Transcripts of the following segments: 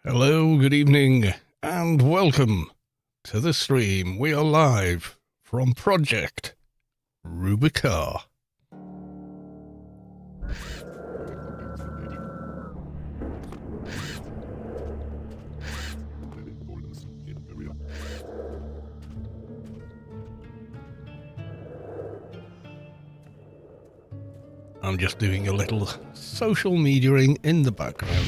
Hello, good evening, and welcome to the stream. We are live from Project Rubi-ka. I'm just doing a little social mediaing in the background.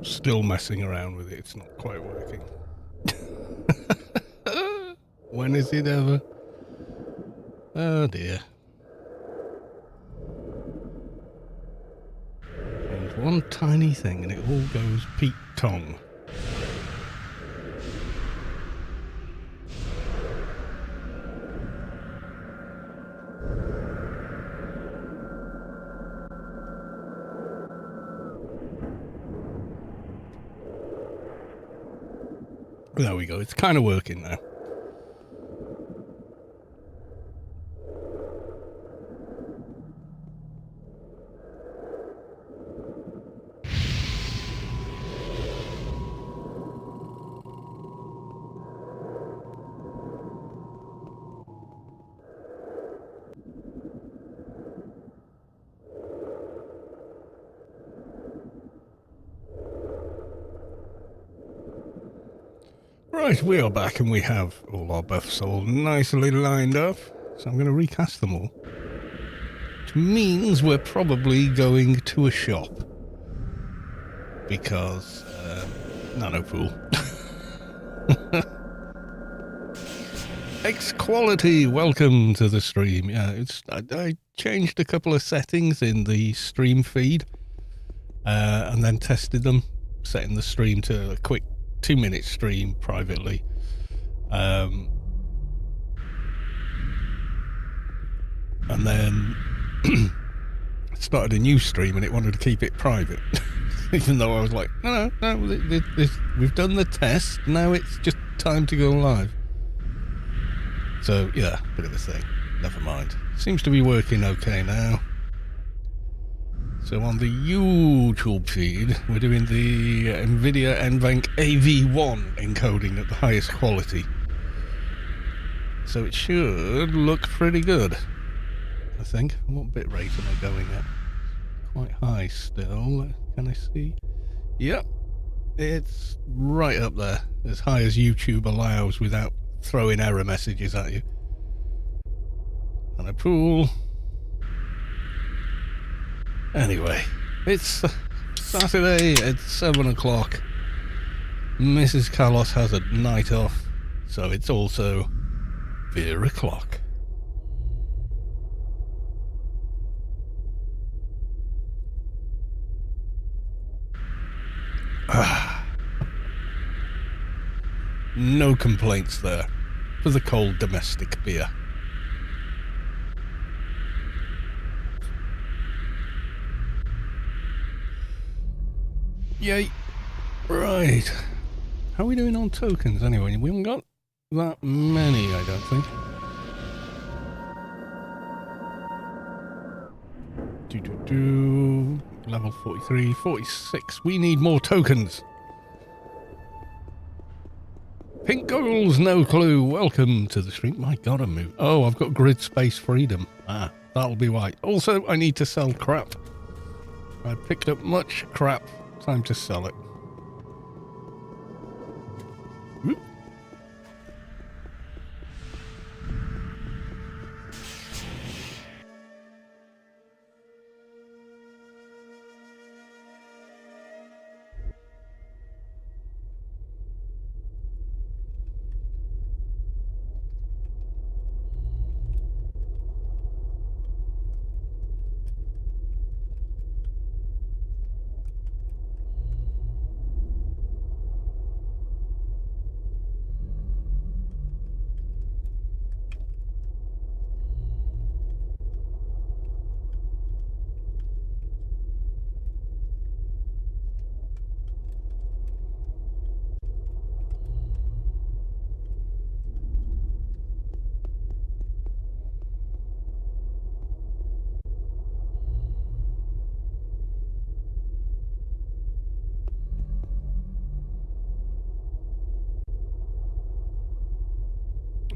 Still messing around with it, it's not quite working. When is it ever? Oh dear. And one tiny thing and it all goes Pete Tong. There we go, it's kind of working now. Right, we are back and we have all our buffs all nicely lined up. So I'm going to recast them all. Which means we're probably going to a shop. Because, nanopool. X-Quality, welcome to the stream. Yeah, I changed a couple of settings in the stream feed. And then tested them, setting the stream to a quick 2-minute stream privately. And then started a new stream and it wanted to keep it private. Even though I was like, no, we've done the test, now it's just time to go live. So yeah, bit of a thing. Never mind. Seems to be working okay now. So on the YouTube feed, we're doing the NVIDIA NVENC AV1 encoding at the highest quality. So it should look pretty good, I think. What bit rate am I going at? Quite high still. Can I see? Yep. It's right up there, as high as YouTube allows without throwing error messages at you. And a pool. Anyway, it's Saturday at 7 o'clock. Mrs. Carlos has a night off, so it's also beer o'clock. No complaints there for the cold domestic beer. Yay. Right. How are we doing on tokens anyway? We haven't got that many, I don't think. Level 43, 46. We need more tokens. Pink goggles, no clue. Welcome to the stream. My god, I'm moving. Oh, I've got grid space freedom. Ah, that'll be why. Also, I need to sell crap. I picked up much crap. Time to sell it. Whoop.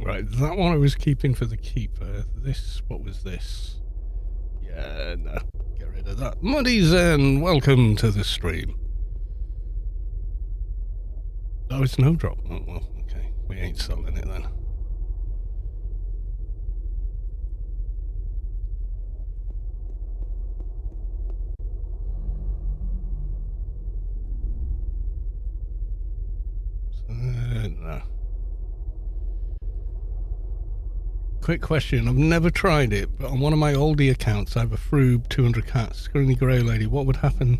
Right, that one I was keeping for the keeper. This, what was this? Yeah, no, get rid of that. Muddy Zen, welcome to the stream. Oh, it's no drop. Oh, well, okay. We ain't selling it then. No. Quick question. I've never tried it, but on one of my oldie accounts, I have a Froob 200 cat, Screeny Grey Lady. What would happen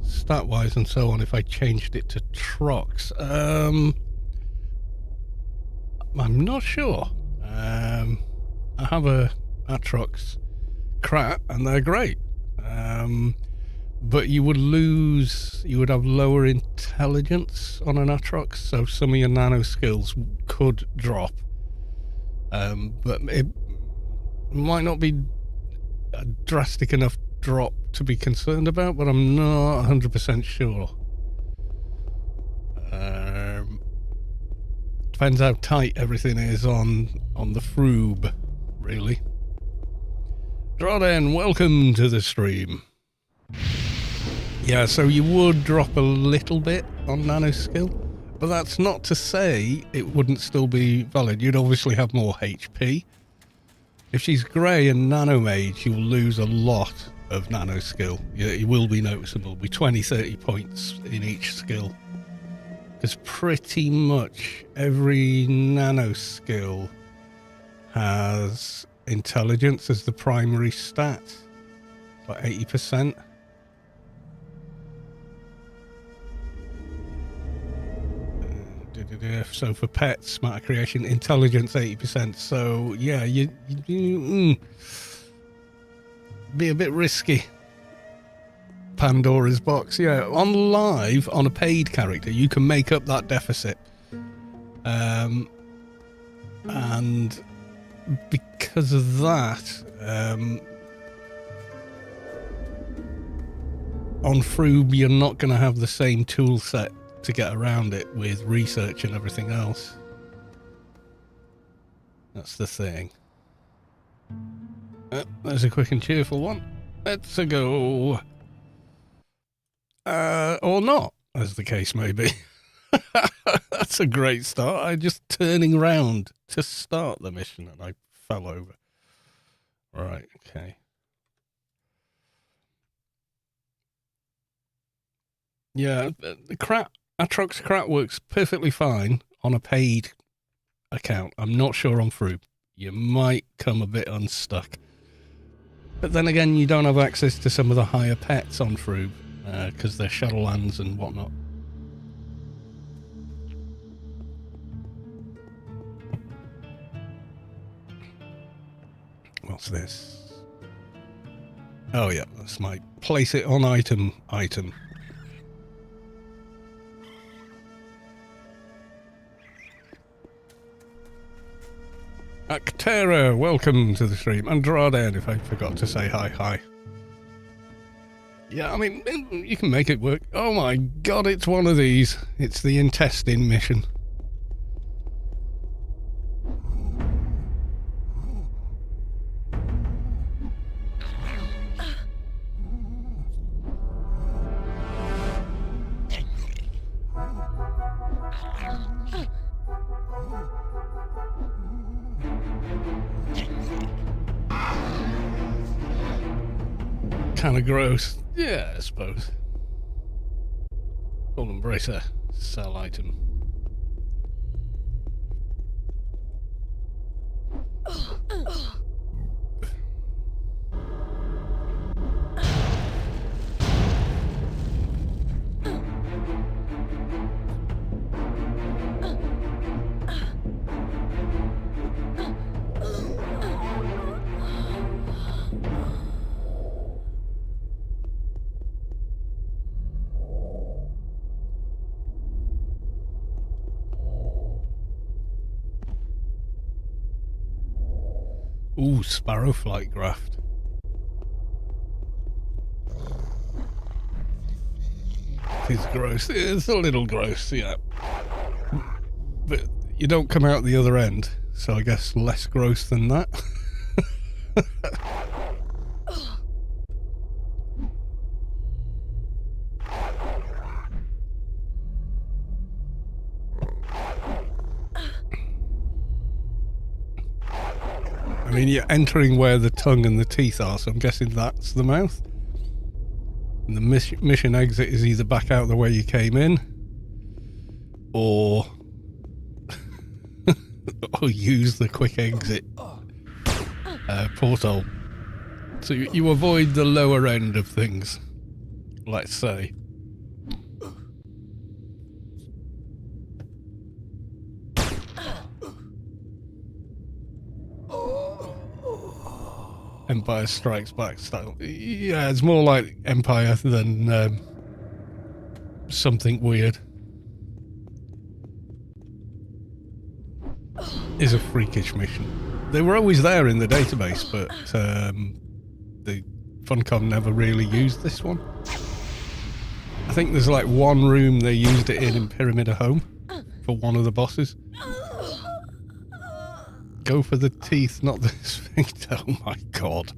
stat-wise and so on if I changed it to Trox? I'm not sure. I have a Atrox Krat, and they're great. But you would have lower intelligence on an Atrox, so some of your nano skills could drop. But it might not be a drastic enough drop to be concerned about, but I'm not 100% sure. Depends how tight everything is on the Froob, really. Drawden, welcome to the stream. Yeah, so you would drop a little bit on nano skill, but that's not to say it wouldn't still be valid. You'd obviously have more HP. If she's grey and nano mage, you'll lose a lot of nano skill. It will be noticeable. It'll be 20-30 points in each skill. Because pretty much every nano skill has intelligence as the primary stat. About 80%. So for pets, smarter creation, intelligence 80%. So yeah, you be a bit risky. Pandora's box. Yeah, on live, on a paid character, you can make up that deficit. And because of that, on Froob, you're not going to have the same tool set to get around it with research and everything else. That's the thing. There's a quick and cheerful one. Let's go. Or not, as the case may be. That's a great start. I'm just turning round to start the mission and I fell over. Right, okay. Yeah, the crap Atrox Crap works perfectly fine on a paid account. I'm not sure on Froob. You might come a bit unstuck. But then again, you don't have access to some of the higher pets on Froob because they're Shadowlands and whatnot. What's this? Oh yeah, that's my place it on item. Actera, welcome to the stream. Andrade, if I forgot to say hi. Yeah, I mean, you can make it work. Oh my god, it's one of these. It's the intestine mission. Kind of gross. Yeah, I suppose. Golden bracer. Sell item. Ooh, sparrowflight graft. It's gross. It's a little gross, yeah. But you don't come out the other end, so I guess less gross than that. I mean, you're entering where the tongue and the teeth are, so I'm guessing that's the mouth. And the mission exit is either back out the way you came in, or use the quick exit portal. So you avoid the lower end of things, let's say. Empire Strikes Back style. Yeah, it's more like Empire than something weird. Is a freakish mission. They were always there in the database, but the Funcom never really used this one. I think there's like one room they used it in Pyramid of Home for one of the bosses. Go for the teeth, not the sphincter. Oh my god.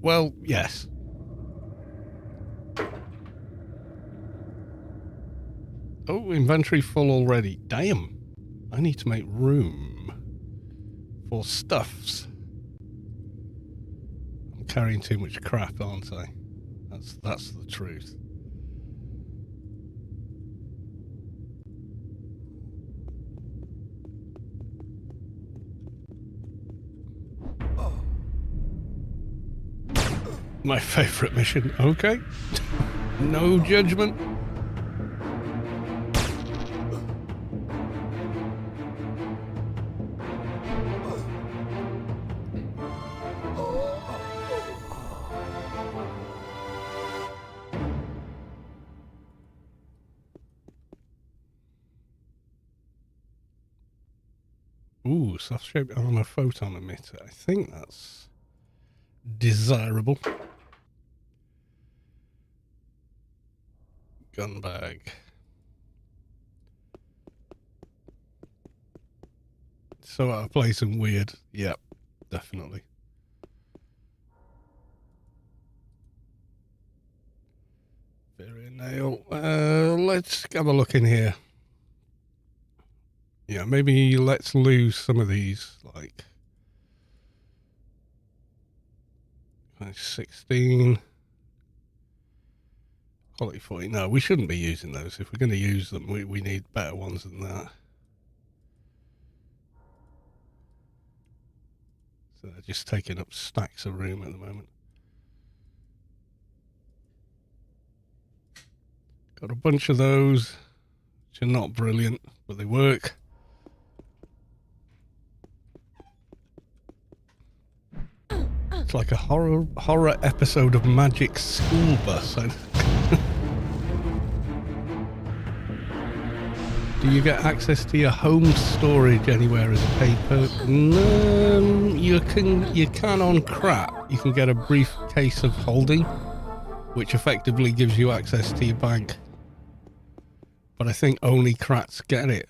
Well, yes. Oh, inventory full already. Damn. I need to make room for stuffs. I'm carrying too much crap, aren't I? That's the truth. My favourite mission. Okay. No judgment. Ooh, soft-shaped armor photon emitter. I think that's desirable. Gun bag. So out of place and weird. Yep, definitely. Very nail. Let's have a look in here. Yeah, maybe let's lose some of these, like 16. Quality 40. No, we shouldn't be using those. If we're going to use them, we need better ones than that. So they're just taking up stacks of room at the moment. Got a bunch of those, which are not brilliant, but they work. It's like a horror episode of Magic School Bus. Do you get access to your home storage anywhere as a paid person? No, you can on crap. You can get a briefcase of holding, which effectively gives you access to your bank. But I think only crats get it.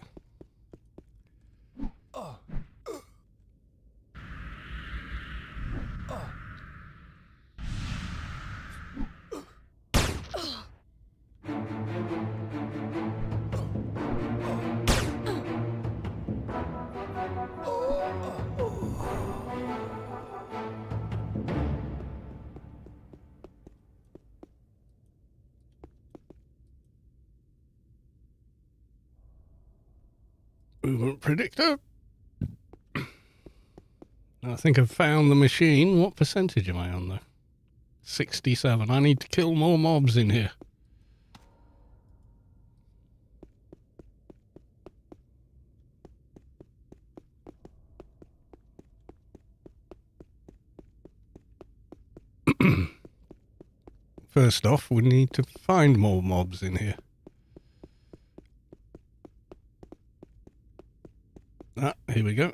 Movement predictor. I think I've found the machine. What percentage am I on though? 67. I need to kill more mobs in here. First off, we need to find more mobs in here. Ah, here we go.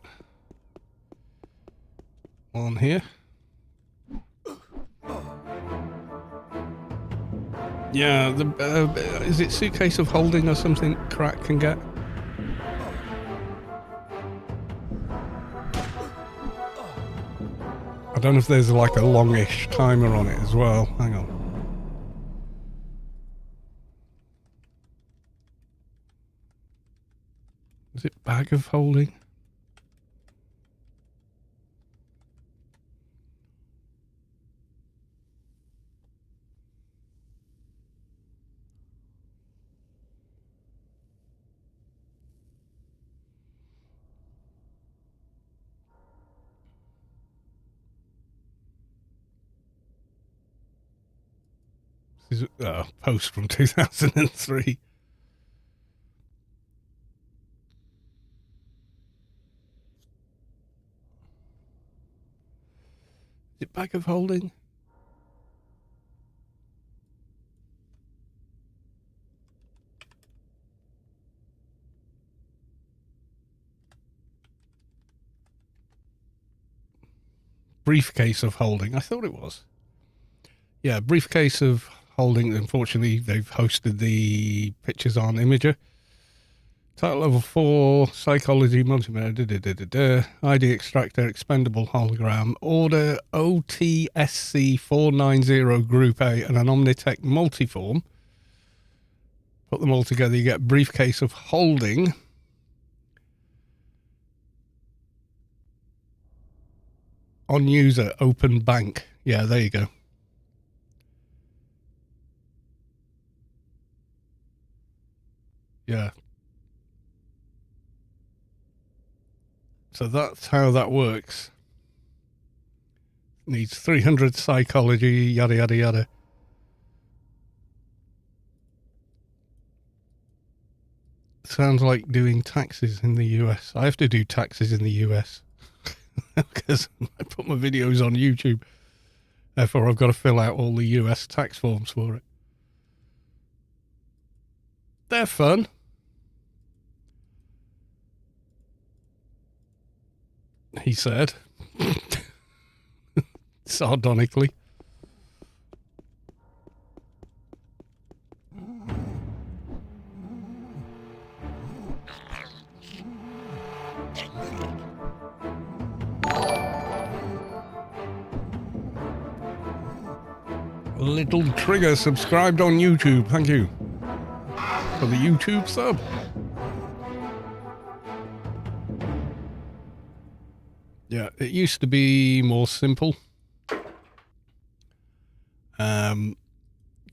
One here. Yeah, is it suitcase of holding or something crack can get? I don't know if there's like a longish timer on it as well. Hang on. Is it bag of holding? This is a post from 2003. Is it bag of holding? Briefcase of holding. I thought it was. Yeah, briefcase of holding. Unfortunately, they've hosted the pictures on Imager. Title level 4, psychology, multimedia, ID extractor, expendable hologram, order OTSC 490 Group A, and an Omnitech multiform. Put them all together, you get briefcase of holding. On user, open bank. Yeah, there you go. Yeah. So that's how that works. Needs 300 psychology, yada, yada, yada. Sounds like doing taxes in the US. I have to do taxes in the US because I put my videos on YouTube. Therefore, I've got to fill out all the US tax forms for it. They're fun. He said, sardonically. Little Trigger subscribed on YouTube. Thank you for the YouTube sub. Yeah, it used to be more simple.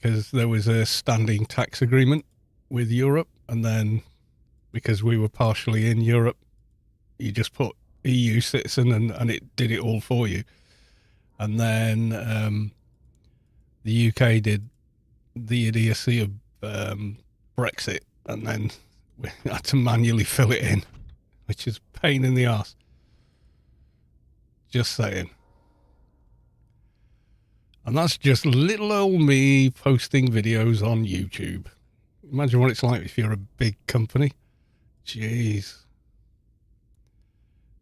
because there was a standing tax agreement with Europe, and then because we were partially in Europe, you just put EU citizen and it did it all for you. And then the UK did the idiocy of Brexit, and then we had to manually fill it in, which is a pain in the arse. Just saying. And that's just little old me posting videos on YouTube. Imagine what it's like if you're a big company. Jeez.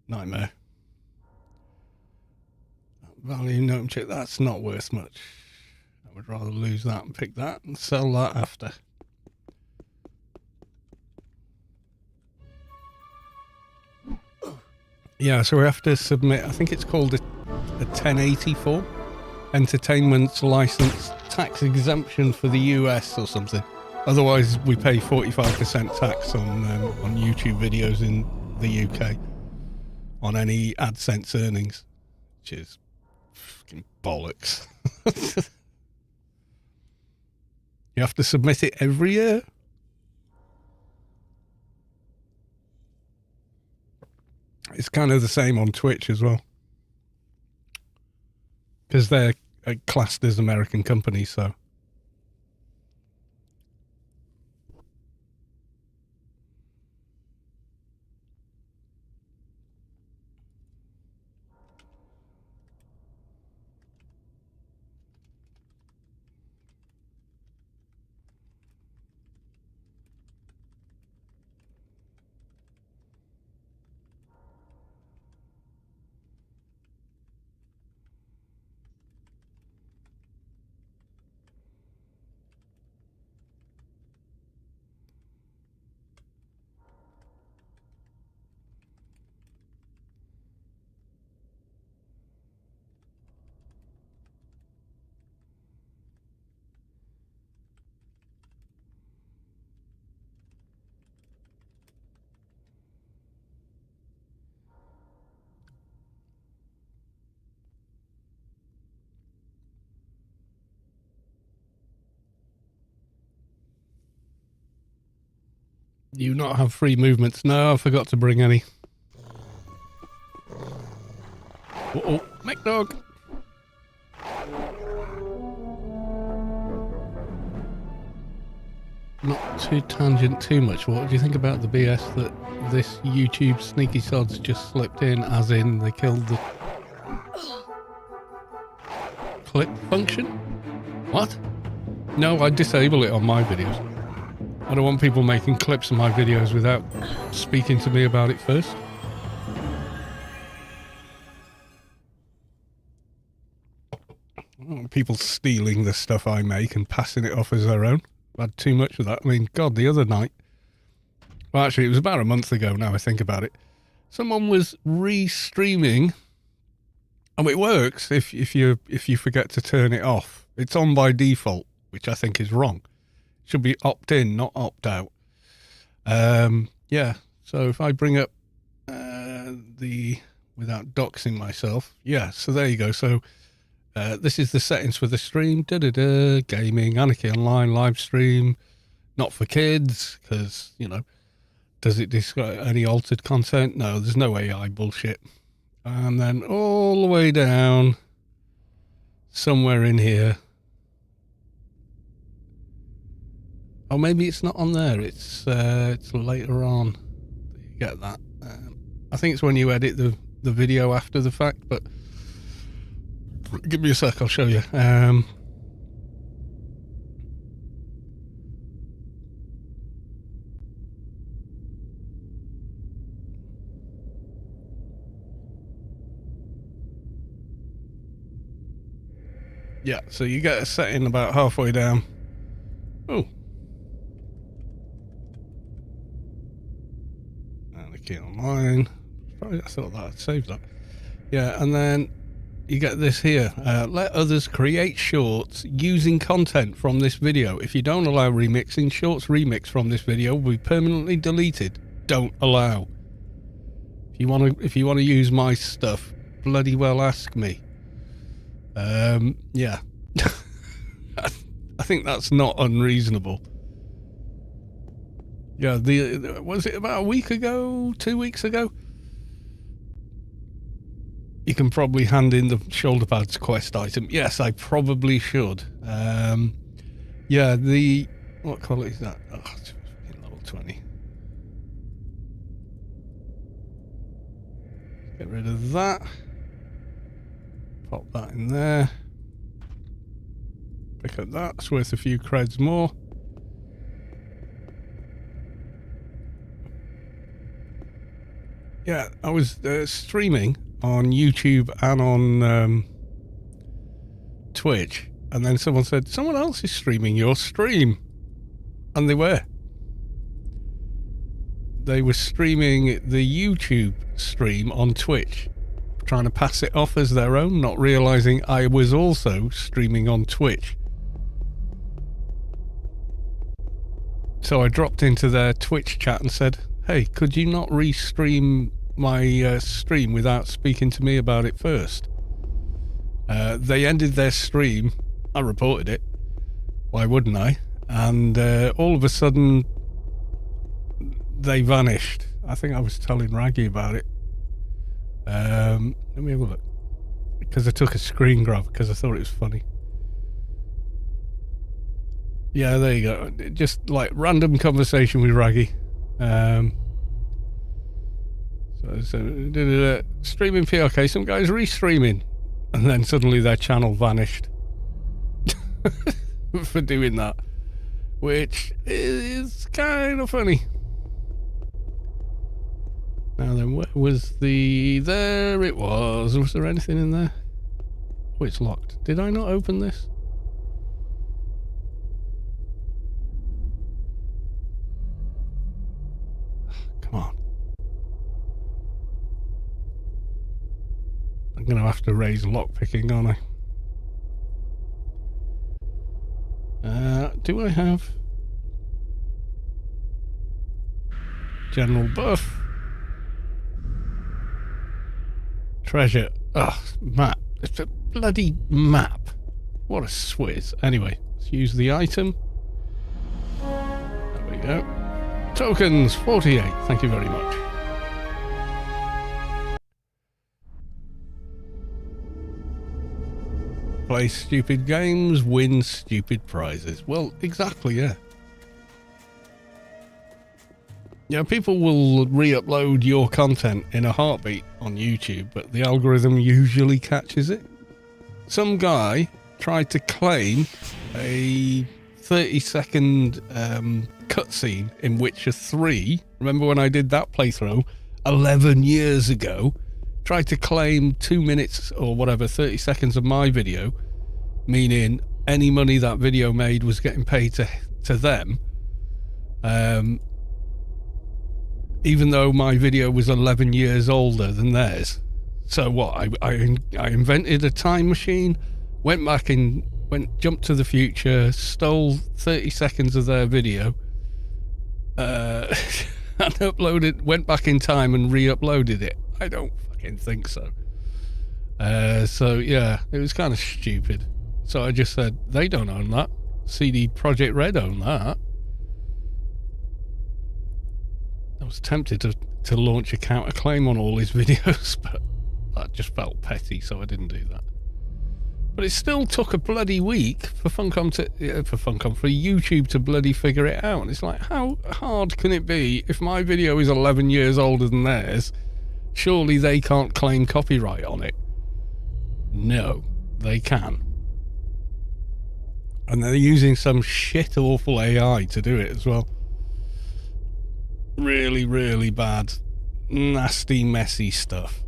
Nightmare. Value note check, that's not worth much. I would rather lose that and pick that and sell that after. Yeah, so we have to submit, I think it's called a 1080 form. Entertainment license tax exemption for the US or something. Otherwise, we pay 45% tax on YouTube videos in the UK on any AdSense earnings, which is fucking bollocks. You have to submit it every year. It's kind of the same on Twitch as well, because they're classed as American companies, so. You not have free movements? No, I forgot to bring any. Uh-oh, McDog. Not to tangent too much. What do you think about the BS that this YouTube sneaky sods just slipped in, as in they killed the clip function? What? No, I disable it on my videos. I don't want people making clips of my videos without speaking to me about it first. I don't want people stealing the stuff I make and passing it off as their own. I've had too much of that. I mean, God, the other night... Well, actually, it was about a month ago now I think about it. Someone was re-streaming, and it works if you forget to turn it off. It's on by default, which I think is wrong. Should be opt-in, not opt-out. Yeah, so if I bring up without doxing myself, yeah, so there you go. So this is the settings for the stream. Gaming, Anarchy Online, live stream, not for kids, because, you know, does it describe any altered content? No, there's no AI bullshit. And then all the way down, somewhere in here. Oh, maybe it's not on there. It's later on that you get that. I think it's when you edit the video after the fact, but give me a sec, I'll show you. Yeah, so you get a setting about halfway down. Oh. Online. Probably, I thought that I'd save that. Yeah, and then you get this here. Let others create shorts using content from this video. If you don't allow remixing, shorts remixed from this video will be permanently deleted. Don't allow. If you want to use my stuff, bloody well ask me. Yeah. I think that's not unreasonable. Yeah, was it about a week ago, 2 weeks ago? You can probably hand in the shoulder pads quest item. Yes, I probably should. Yeah, what quality is that? Oh, it's level 20. Get rid of that. Pop that in there. Pick up that. It's worth a few creds more. Yeah, I was streaming on YouTube and on Twitch, and then someone said, someone else is streaming your stream. And they were. They were streaming the YouTube stream on Twitch, trying to pass it off as their own, not realizing I was also streaming on Twitch. So I dropped into their Twitch chat and said, hey, could you not restream my stream without speaking to me about it first? They ended their stream. I reported it. Why wouldn't I? And all of a sudden, they vanished. I think I was telling Raggy about it. Let me have a look. Because I took a screen grab because I thought it was funny. Yeah, there you go. Just like random conversation with Raggy. So streaming PRK, some guys restreaming. And then suddenly their channel vanished. For doing that. Which is kind of funny. Now then, where was there it was. Was there anything in there? Oh, it's locked. Did I not open this? Come on. I'm going to have to raise lockpicking, aren't I? Do I have general buff? Treasure. Ugh, map. It's a bloody map. What a swizz. Anyway, let's use the item. There we go. Tokens, 48. Thank you very much. Play stupid games, win stupid prizes. Well, exactly, yeah. Yeah, people will re-upload your content in a heartbeat on YouTube, but the algorithm usually catches it. Some guy tried to claim a 30-second cutscene in Witcher 3. Remember when I did that playthrough 11 years ago? Tried to claim 2 minutes or whatever, 30 seconds of my video, meaning any money that video made was getting paid to them. Even though my video was 11 years older than theirs. So what? I invented a time machine, jumped to the future, stole 30 seconds of their video, and went back in time and re-uploaded it. I don't fucking think so. So yeah, it was kind of stupid. So I just said, they don't own that. CD Projekt Red own that. I was tempted to launch a counterclaim on all his videos, but that just felt petty, so I didn't do that. But it still took a bloody week for YouTube to bloody figure it out. And it's like, how hard can it be if my video is 11 years older than theirs? Surely they can't claim copyright on it. No, they can. And they're using some shit awful AI to do it as well. Really, really bad, nasty, messy stuff.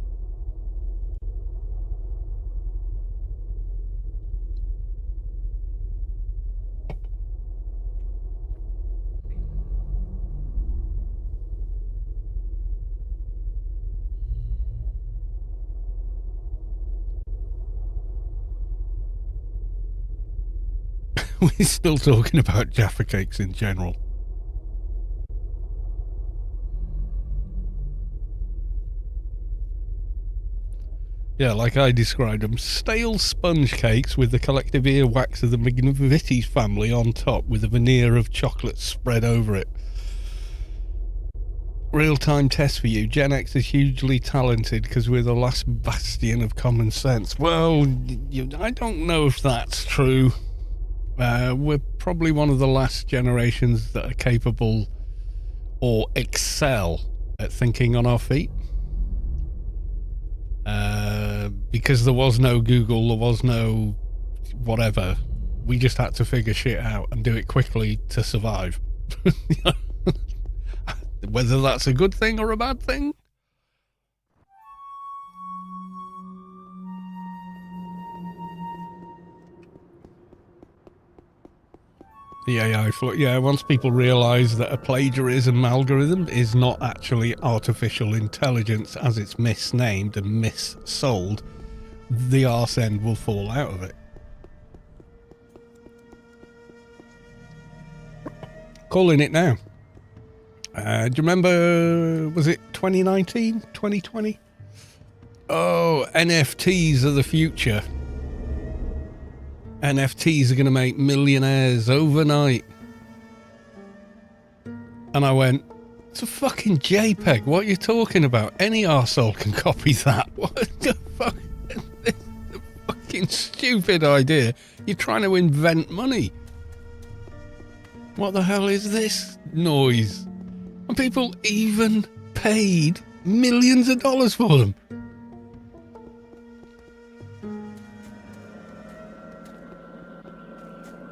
We're still talking about Jaffa cakes in general. Yeah, like I described them. Stale sponge cakes with the collective earwax of the McVitie's family on top with a veneer of chocolate spread over it. Real-time test for you. Gen X is hugely talented because we're the last bastion of common sense. Well, I don't know if that's true. We're probably one of the last generations that are capable or excel at thinking on our feet. Because there was no Google, there was no whatever. We just had to figure shit out and do it quickly to survive. Whether that's a good thing or a bad thing? The AI flow. Yeah, once people realise that a plagiarism algorithm is not actually artificial intelligence as it's misnamed and missold, the arse end will fall out of it. Calling it now. Do you remember, was it 2019? 2020? Oh, NFTs are the future. NFTs are going to make millionaires overnight. And I went, it's a fucking JPEG. What are you talking about? Any arsehole can copy that. What the fuck? This is a fucking stupid idea. You're trying to invent money. What the hell is this noise? And people even paid millions of dollars for them.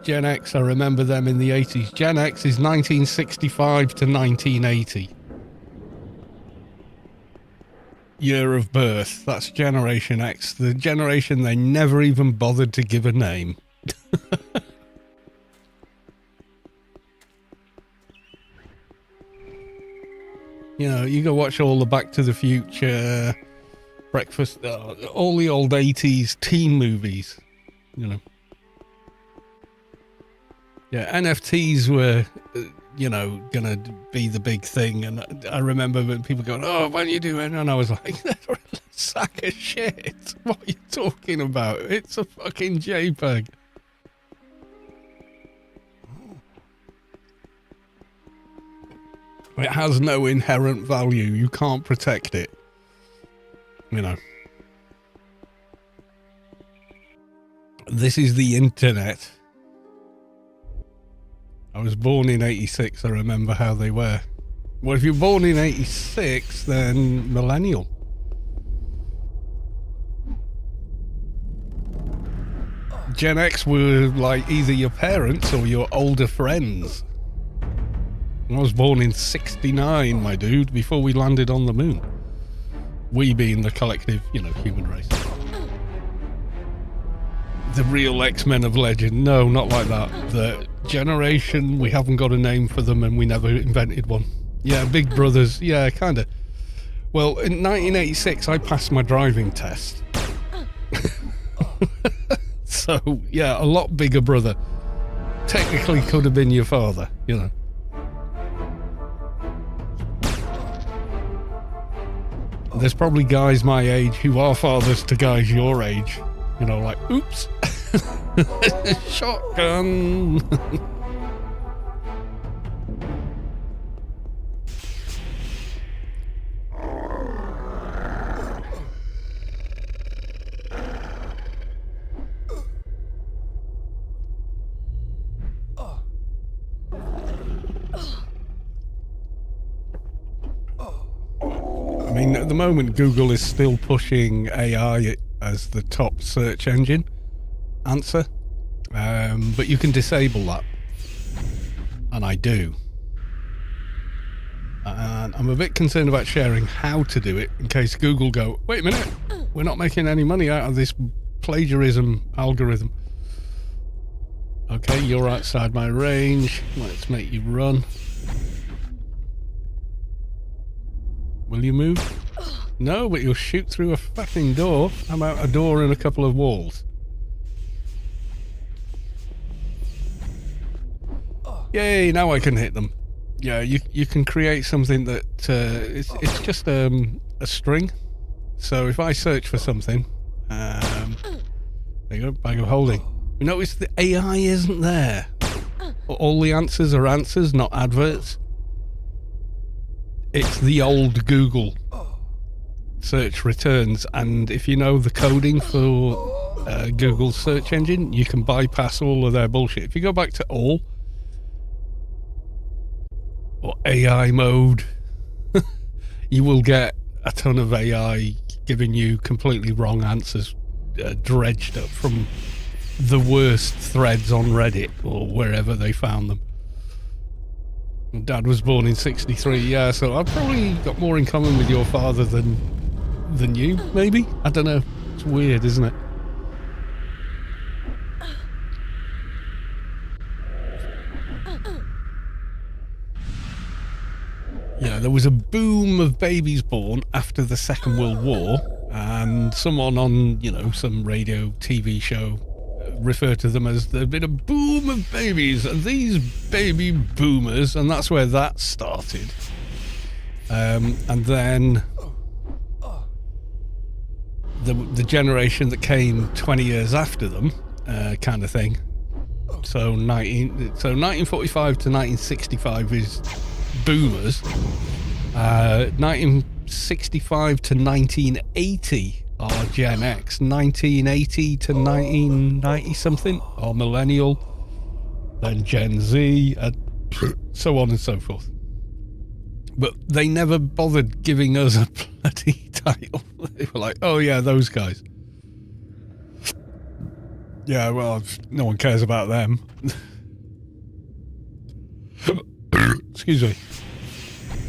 Gen X, I remember them in the 80s. Gen X is 1965 to 1980. Year of birth. That's Generation X. The generation they never even bothered to give a name. You know, you go watch all the Back to the Future, Breakfast, all the old 80s teen movies, you know. Yeah, NFTs were, you know, gonna be the big thing, and I remember when people going, oh, why don't you do it? And I was like, they're a sack of shit. What are you talking about? It's a fucking JPEG. It has no inherent value. You can't protect it. You know. This is the internet. I was born in 86. I remember how they were. Well, if you're born in 86, then millennial. Gen X were like either your parents or your older friends. I was born in 69, my dude, before we landed on the moon. We being the collective, you know, human race. The real X-Men of legend. No, not like that. The generation, we haven't got a name for them and we never invented one. Yeah, Big Brothers. Yeah, kind of. Well, in 1986, I passed my driving test. So, yeah, a lot bigger brother. Technically could have been your father, you know. There's probably guys my age who are fathers to guys your age. You know, like, oops. Shotgun. I mean, at the moment, Google is still pushing AI as the top search engine answer, but you can disable that, and I do. And I'm a bit concerned about sharing how to do it in case Google go, wait a minute, we're not making any money out of this plagiarism algorithm. Okay, you're outside my range. Let's make you run. Will you move? No, but you'll shoot through a fucking door. How about a door and a couple of walls? Yay, now I can hit them. Yeah, you can create something that it's just a string. So if I search for something, There you go, bag of holding. You notice the AI isn't there. All the answers are answers, not adverts. It's the old Google search returns, and if you know the coding for Google's search engine, you can bypass all of their bullshit. If you go back to all or AI mode, you will get a ton of AI giving you completely wrong answers, dredged up from the worst threads on Reddit or wherever they found them. Dad was born in 63, yeah, so I've probably got more in common with your father than you, maybe? I don't know. It's weird, isn't it? Yeah, there was a boom of babies born after the Second World War, and someone on, some radio TV show referred to them as there'd been a boom of babies, and these baby boomers, and that's where that started. And then the generation that came 20 years after them, kind of thing. So 1945 to 1965 is boomers. 1965 to 1980 are Gen X. 1980 to 1990 something are millennial. Then Gen Z, and so on and so forth. But they never bothered giving us a bloody title. They were like, oh yeah, those guys. Yeah, well, no one cares about them. Excuse me.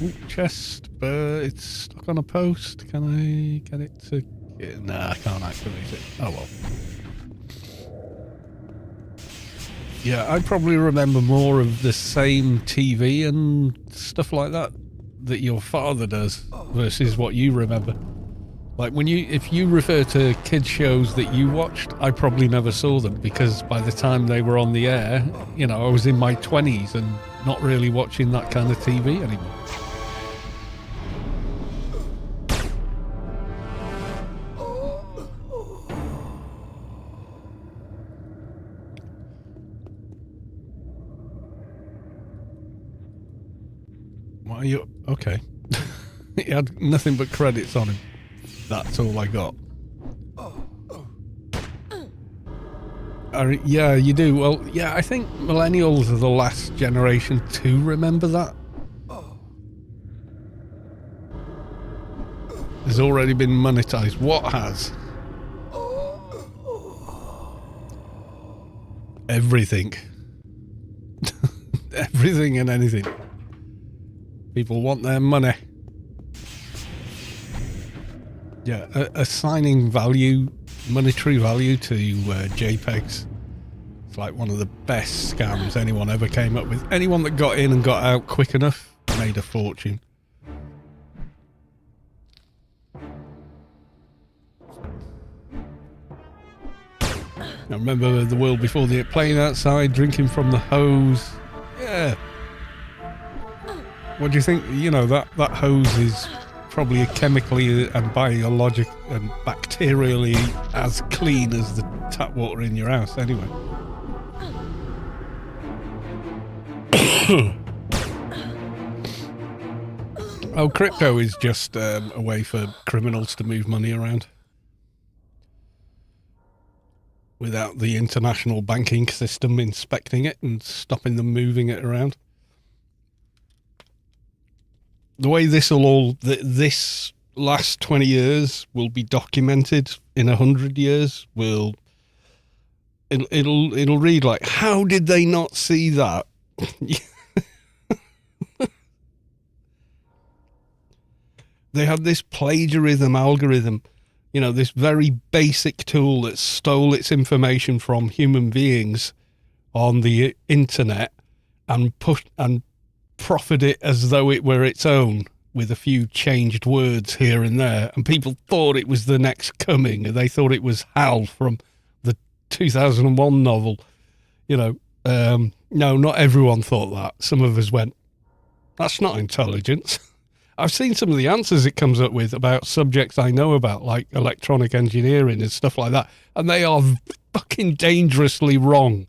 Ooh, chest, but it's stuck on a post. Can I get it to... Nah, I can't activate it. Oh well. Yeah, I probably remember more of the same TV and stuff like that your father does versus what you remember. Like if you refer to kids shows that you watched, I probably never saw them because by the time they were on the air, I was in my 20s and not really watching that kind of TV anymore. Why are you... Okay. He had nothing but credits on him. That's all I got. Yeah, you do. Well, yeah, I think millennials are the last generation to remember that. Has already been monetized. What has? Everything. Everything and anything. People want their money. Yeah, assigning value, monetary value to JPEGs. It's like one of the best scams anyone ever came up with. Anyone that got in and got out quick enough made a fortune. I remember the world before the playing outside, drinking from the hose. Yeah. What do you think? That hose is probably chemically and biologic and bacterially as clean as the tap water in your house anyway. Oh, crypto is just a way for criminals to move money around without the international banking system inspecting it and stopping them moving it around. The way this last 20 years will be documented in 100 years it'll read like, how did they not see that? They had this plagiarism algorithm, this very basic tool that stole its information from human beings on the internet and profit it as though it were its own with a few changed words here and there, and people thought it was the next coming, and they thought it was Hal from the 2001 novel. No, not everyone thought that. Some of us went, that's not intelligence. I've seen some of the answers it comes up with about subjects I know about, like electronic engineering and stuff like that, and they are fucking dangerously wrong.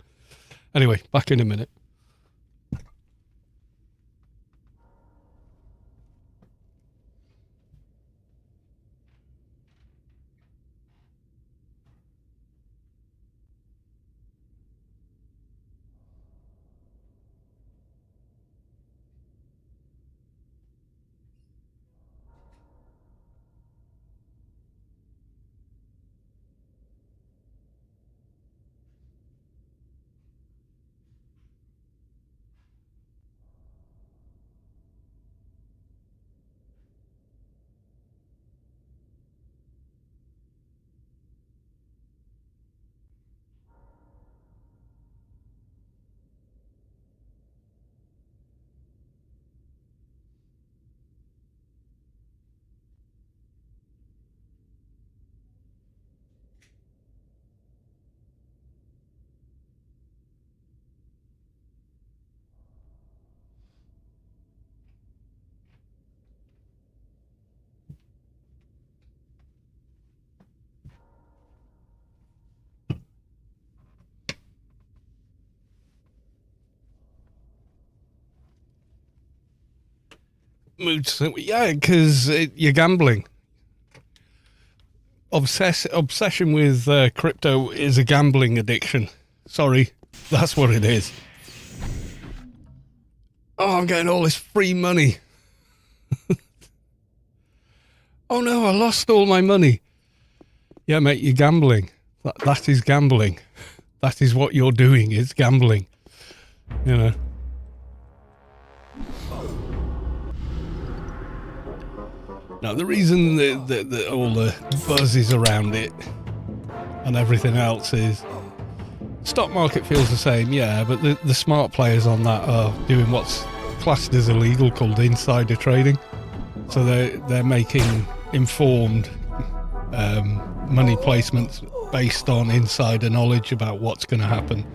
Anyway, back in a minute. Yeah, because you're gambling. Obsession with crypto is a gambling addiction. Sorry, that's what it is. Oh, I'm getting all this free money. Oh no, I lost all my money. Yeah, mate, you're gambling. That is gambling. That is what you're doing, is gambling. You know. Now, the reason that all the buzz is around it and everything else is stock market feels the same, yeah, but the smart players on that are doing what's classed as illegal, called insider trading. So they're making informed money placements based on insider knowledge about what's going to happen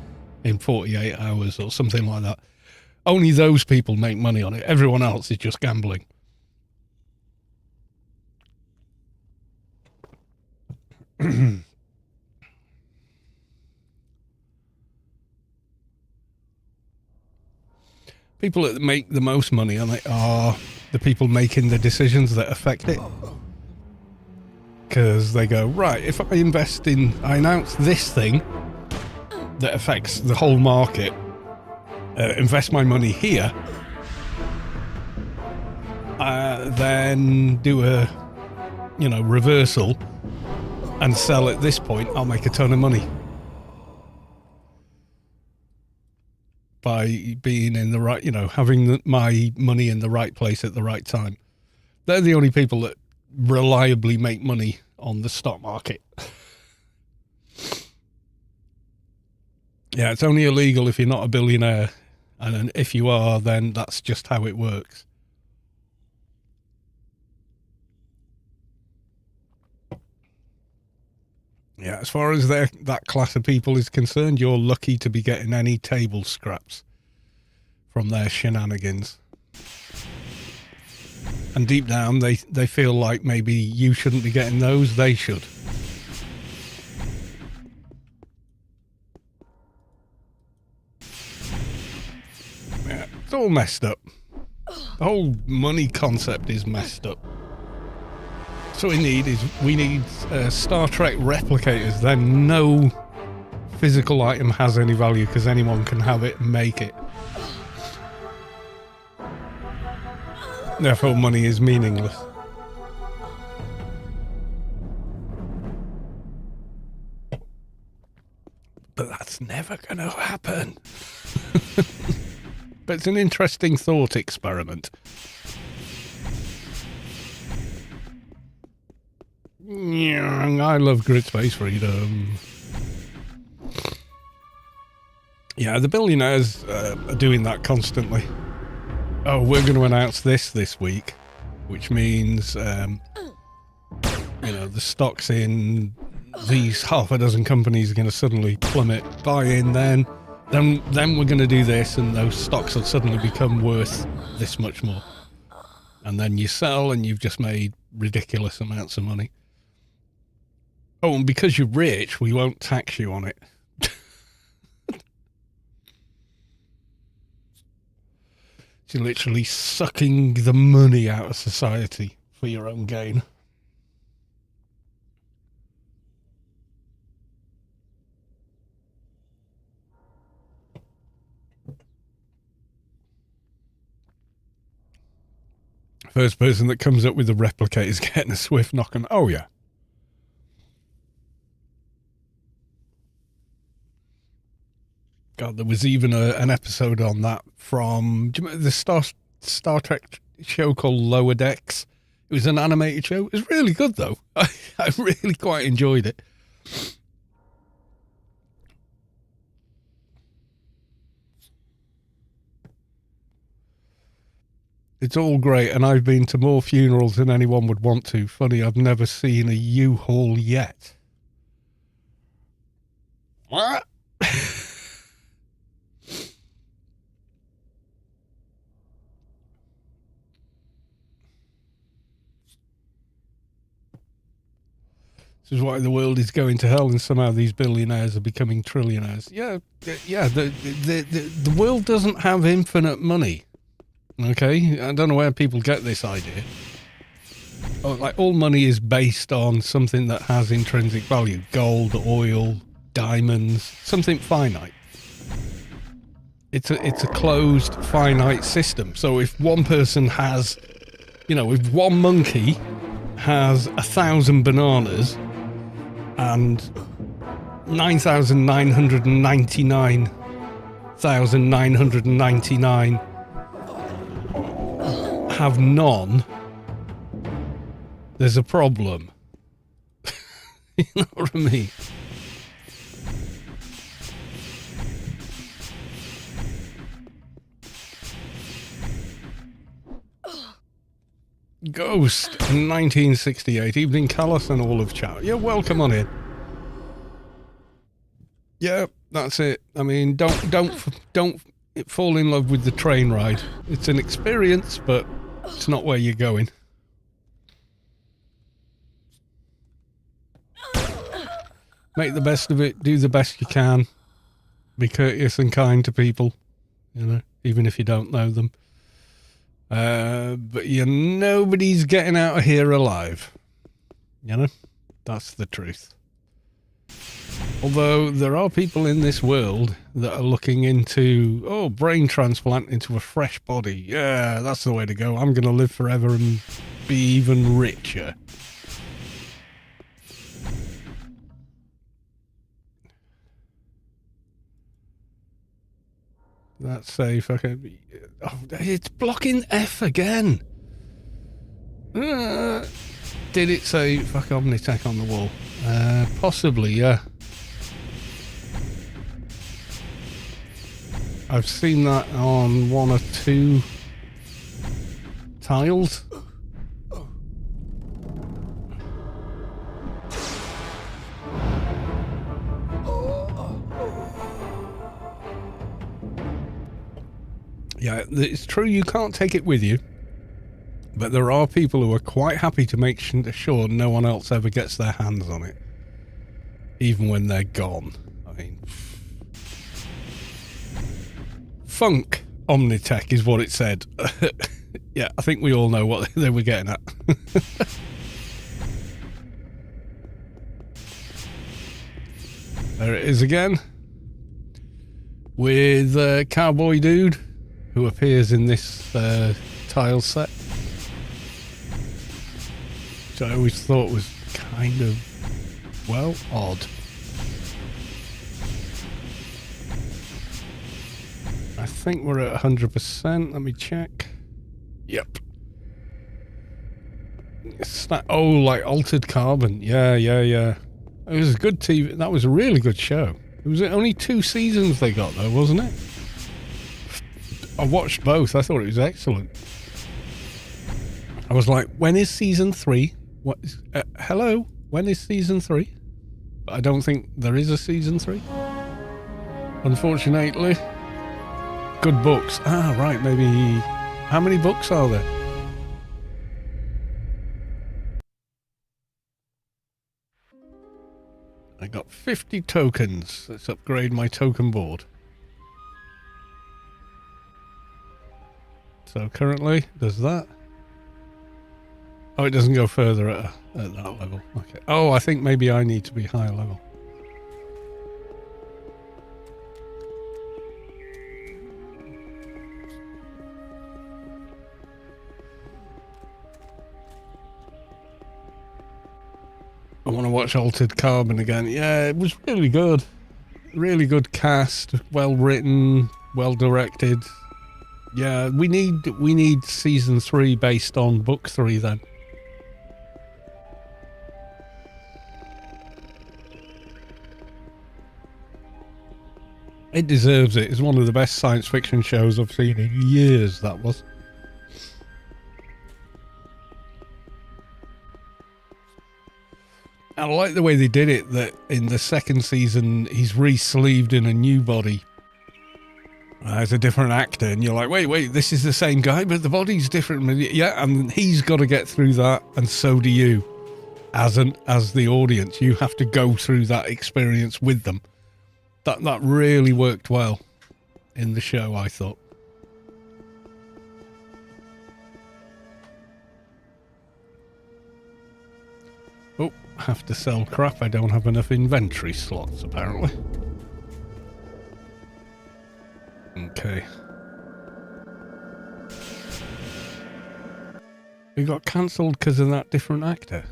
in 48 hours or something like that. Only those people make money on it. Everyone else is just gambling. People that make the most money on it are the people making the decisions that affect it. Because they go, right, if I announce this thing that affects the whole market, invest my money here, then do a, reversal and sell at this point, I'll make a ton of money. By being in the right, having my money in the right place at the right time. They're the only people that reliably make money on the stock market. Yeah, it's only illegal if you're not a billionaire. And then if you are, then that's just how it works. Yeah, as far as that class of people is concerned, you're lucky to be getting any table scraps from their shenanigans. And deep down, they feel like maybe you shouldn't be getting those, they should. Yeah, it's all messed up. The whole money concept is messed up. So we need Star Trek replicators. Then no physical item has any value because anyone can have it and make it. Therefore, money is meaningless. But that's never going to happen. But it's an interesting thought experiment. I love grid space freedom. Yeah, the billionaires are doing that constantly. Oh, we're going to announce this week, which means, the stocks in these half a dozen companies are going to suddenly plummet. Buy in then we're going to do this, and those stocks will suddenly become worth this much more. And then you sell and you've just made ridiculous amounts of money. Oh, and because you're rich, we won't tax you on it. You're literally sucking the money out of society for your own gain. First person that comes up with the replicate is getting a swift knock on. Oh, yeah. God, there was even an episode on that from the Star Trek show called Lower Decks. It was an animated show. It was really good, though. I really quite enjoyed it. It's all great, and I've been to more funerals than anyone would want to. Funny, I've never seen a U-Haul yet. What? This is why the world is going to hell, and somehow these billionaires are becoming trillionaires. Yeah. The world doesn't have infinite money. Okay, I don't know where people get this idea. Oh, like all money is based on something that has intrinsic value: gold, oil, diamonds, something finite. It's a closed, finite system. So if one person has, if one monkey has 1,000 bananas and 9,999,999 have none, there's a problem. You know what I mean? Ghost in 1968. Evening, Callus and all of chat. Yeah, welcome on in. Yeah, that's it. I mean, don't fall in love with the train ride. It's an experience, but it's not where you're going. Make the best of it. Do the best you can. Be courteous and kind to people, even if you don't know them. But nobody's getting out of here alive. That's the truth. Although there are people in this world that are looking into, brain transplant into a fresh body. Yeah, that's the way to go. I'm going to live forever and be even richer. That's safe. Okay. Oh, it's blocking F again. Did it say fuck Omnitech on the wall? Possibly, yeah. I've seen that on one or two tiles. Yeah, it's true you can't take it with you, but there are people who are quite happy to make sure no one else ever gets their hands on it, even when they're gone. I mean, Funk Omnitech is what it said. Yeah, I think we all know what they were getting at. There it is again, with Cowboy Dude, who appears in this tile set, which I always thought was kind of, odd. I think we're at 100%. Let me check. Yep. Like Altered Carbon. Yeah. It was a good TV. That was a really good show. It was only 2 seasons they got, though, wasn't it? I watched both. I thought it was excellent. I was like, when is season 3? What? Hello? When is season 3? But I don't think there is a season 3. Unfortunately. Good books. Ah, right. Maybe. How many books are there? I got 50 tokens. Let's upgrade my token board. So currently, does that? Oh, it doesn't go further at that level. Okay. Oh, I think maybe I need to be higher level. I want to watch Altered Carbon again. Yeah, it was really good. Really good cast, well written, well directed. Yeah, we need season 3 based on book 3 then. It deserves it. It's one of the best science fiction shows I've seen in years, that was. I like the way they did it, that in the second season he's re-sleeved in a new body as a different actor, and you're like, wait, this is the same guy, but the body's different. Yeah, and he's got to get through that, and so do you. As the audience, you have to go through that experience with them. That really worked well in the show, I thought. Oh, have to sell crap. I don't have enough inventory slots, apparently. Okay. We got cancelled because of that different actor.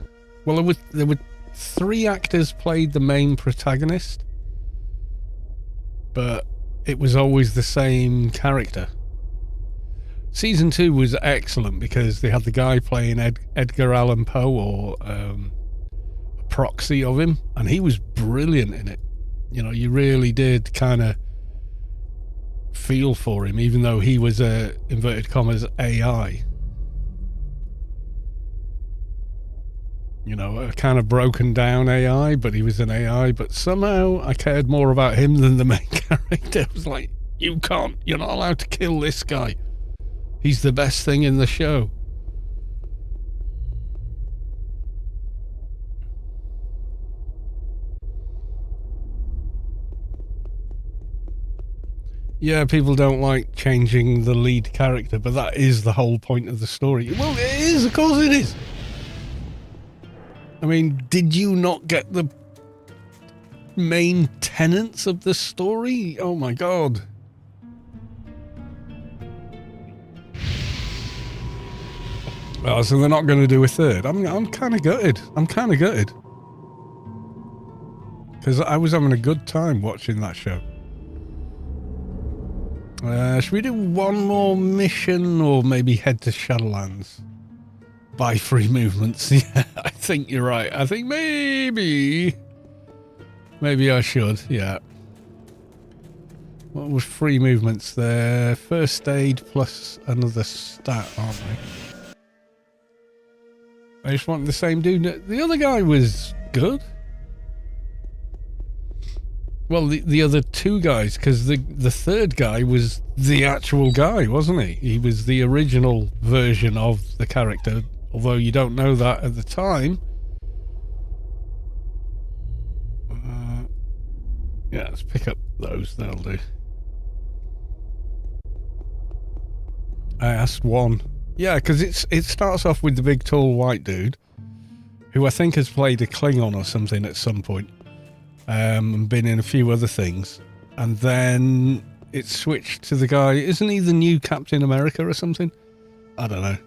Well, there were 3 actors played the main protagonist, but it was always the same character. Season 2 was excellent because they had the guy playing Edgar Allan Poe, or a proxy of him, and he was brilliant in it. You know, you really did kind of feel for him, even though he was a, inverted commas, AI. You know, a kind of broken down AI, but he was an AI, but somehow I cared more about him than the main character. It was like, you're not allowed to kill this guy. He's the best thing in the show. Yeah, people don't like changing the lead character, but that is the whole point of the story. Well, it is, of course it is. I mean, did you not get the main tenets of the story? Oh my god. Well, so they're not going to do a third. I'm kind of gutted. Because I was having a good time watching that show. Should we do one more mission, or maybe head to Shadowlands? Buy free movements. Yeah, I think you're right. I think maybe I should. Yeah. What was free movements there? First aid plus another stat, aren't they? I just want the same dude. The other guy was good. Well, the other 2 guys, because the third guy was the actual guy, wasn't he? He was the original version of the character, although you don't know that at the time. Yeah, let's pick up those, that'll do. I asked one. Yeah, because it starts off with the big tall white dude, who I think has played a Klingon or something at some point. And been in a few other things, and then it switched to the guy. Isn't he the new Captain America or something? I don't know.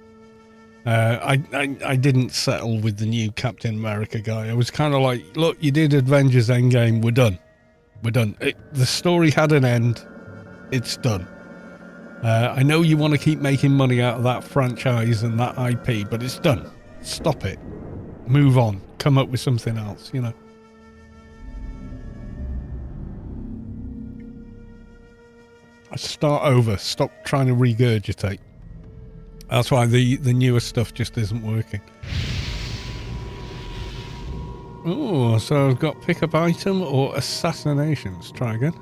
I didn't settle with the new Captain America guy. I was kind of like, look, you did Avengers Endgame. We're done. The story had an end. It's done. I know you want to keep making money out of that franchise and that IP, but it's done. Stop it. Move on. Come up with something else, you know. Start over. Stop trying to regurgitate. That's why the newer stuff just isn't working. Oh, so I've got pick up item or assassinations. Try again.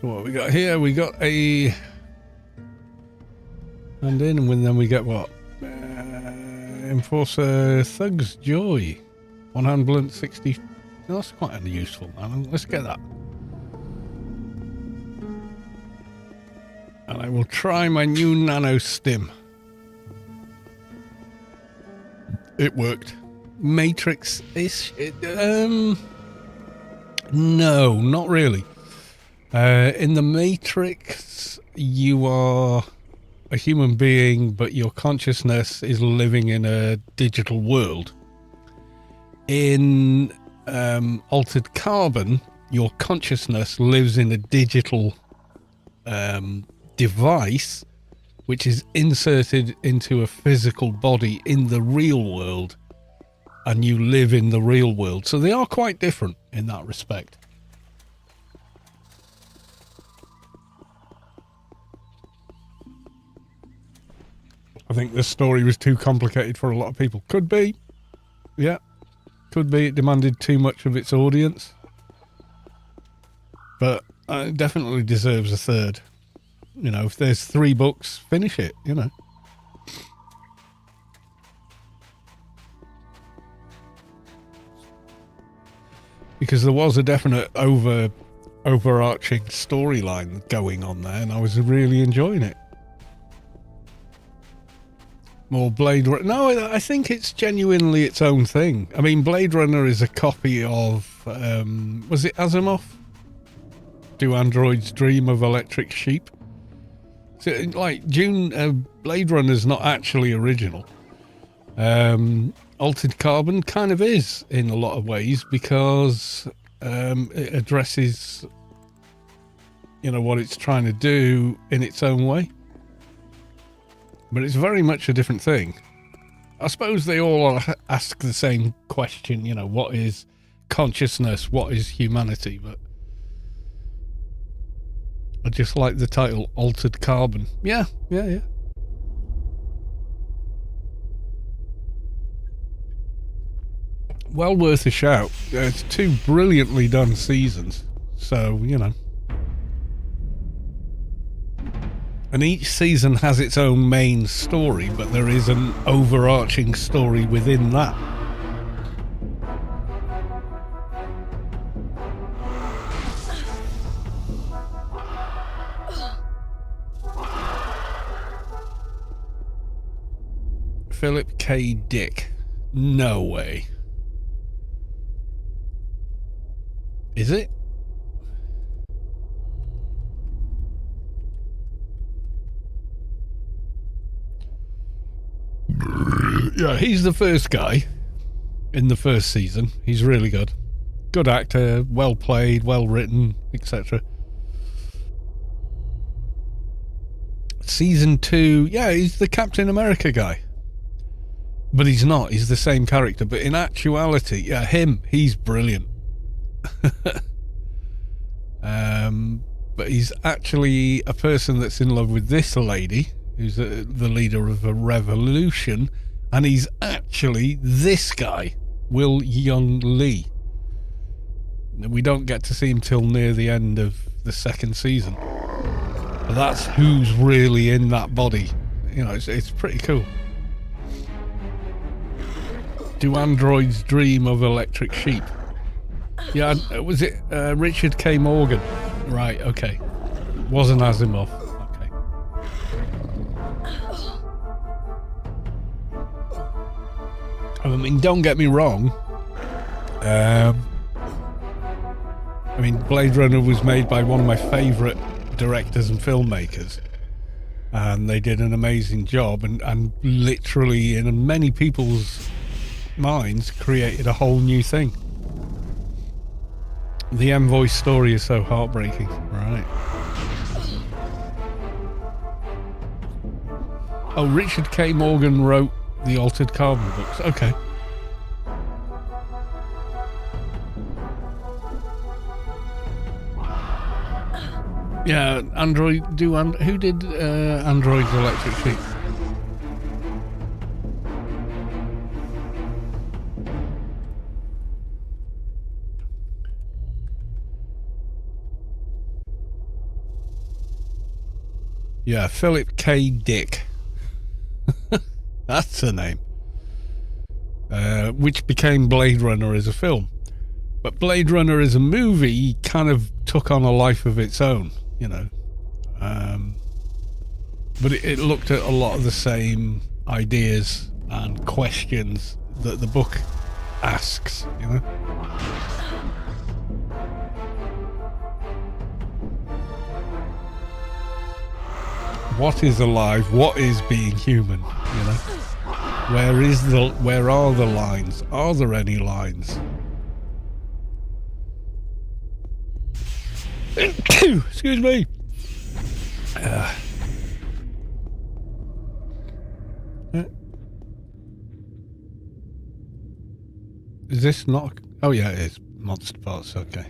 So what we got here? We got a hand in, and then we get what? Enforcer Thug's Joy. One hand blunt, 60. No, that's quite unuseful. Let's get that. And I will try my new nano stim. It worked. Matrix-ish? No, not really. In the Matrix, you are a human being, but your consciousness is living in a digital world. In Altered Carbon, your consciousness lives in a digital device, which is inserted into a physical body in the real world, and you live in the real world. So they are quite different in that respect. I think this story was too complicated for a lot of people. Could be. Yeah. Could be it demanded too much of its audience. But it definitely deserves a third. You know, if there's 3 books, finish it, you know. Because there was a definite overarching storyline going on there, and I was really enjoying it. More Blade Runner. No, I think it's genuinely its own thing. I mean, Blade Runner is a copy of, was it Asimov? Do Androids Dream of Electric Sheep? So, like, Dune, Blade Runner's not actually original. Altered Carbon kind of is in a lot of ways, because it addresses, you know, what it's trying to do in its own way. But it's very much a different thing. I suppose they all ask the same question, you know, what is consciousness, what is humanity? But I just like the title, Altered Carbon. Yeah. Well worth a shout. It's 2 brilliantly done seasons. So, you know. And each season has its own main story, but there is an overarching story within that. Philip K. Dick. No way. Is it? Yeah, he's the first guy in the first season. He's really good. Good actor, well played, well written, etc. Season 2, yeah, he's the Captain America guy. But he's not, he's the same character. But in actuality, yeah, he's brilliant. But he's actually a person that's in love with this lady, who's the leader of a revolution, and he's actually this guy, Will Young Lee. We don't get to see him till near the end of the second season. But that's who's really in that body. You know, it's pretty cool. Do Androids Dream of Electric Sheep? Yeah, was it Richard K. Morgan? Right, okay. Wasn't Asimov. Okay. I mean, don't get me wrong. I mean, Blade Runner was made by one of my favourite directors and filmmakers. And they did an amazing job, and literally in many people's minds created a whole new thing. The Envoy story is so heartbreaking. Right. Oh, Richard K. Morgan wrote the Altered Carbon books. Okay. Yeah, who did Androids Electric Sheep? Yeah, Philip K. Dick. That's the name. which became Blade Runner as a film. But Blade Runner as a movie kind of took on a life of its own, you know. But it looked at a lot of the same ideas and questions that the book asks, you know. What is alive? What is being human? You know, where are the lines? Are there any lines? Excuse me. Is this not? Oh yeah, it is. Monster parts. Okay.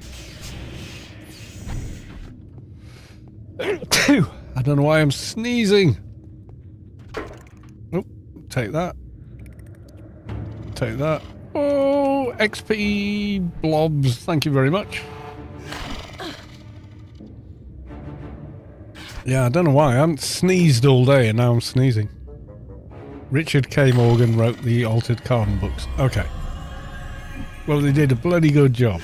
I don't know why I'm sneezing. Oh, take that. Take that. Oh, XP blobs. Thank you very much. Yeah, I don't know why. I haven't sneezed all day and now I'm sneezing. Richard K. Morgan wrote the Altered Carbon books. Okay. Well, they did a bloody good job.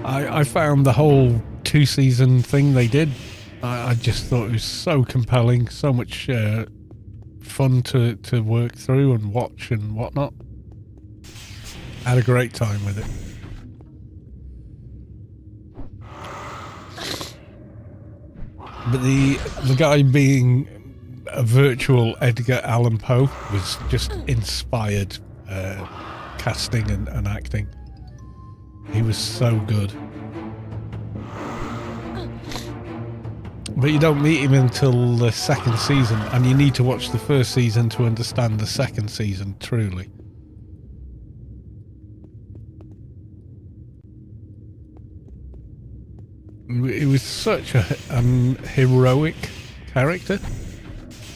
I found the whole 2-season thing they did, I just thought it was so compelling, so much fun to work through and watch and whatnot. I had a great time with it. But the guy being a virtual Edgar Allan Poe was just inspired casting and acting. He was so good. But you don't meet him until the second season, and you need to watch the first season to understand the second season, truly. It was such a heroic character.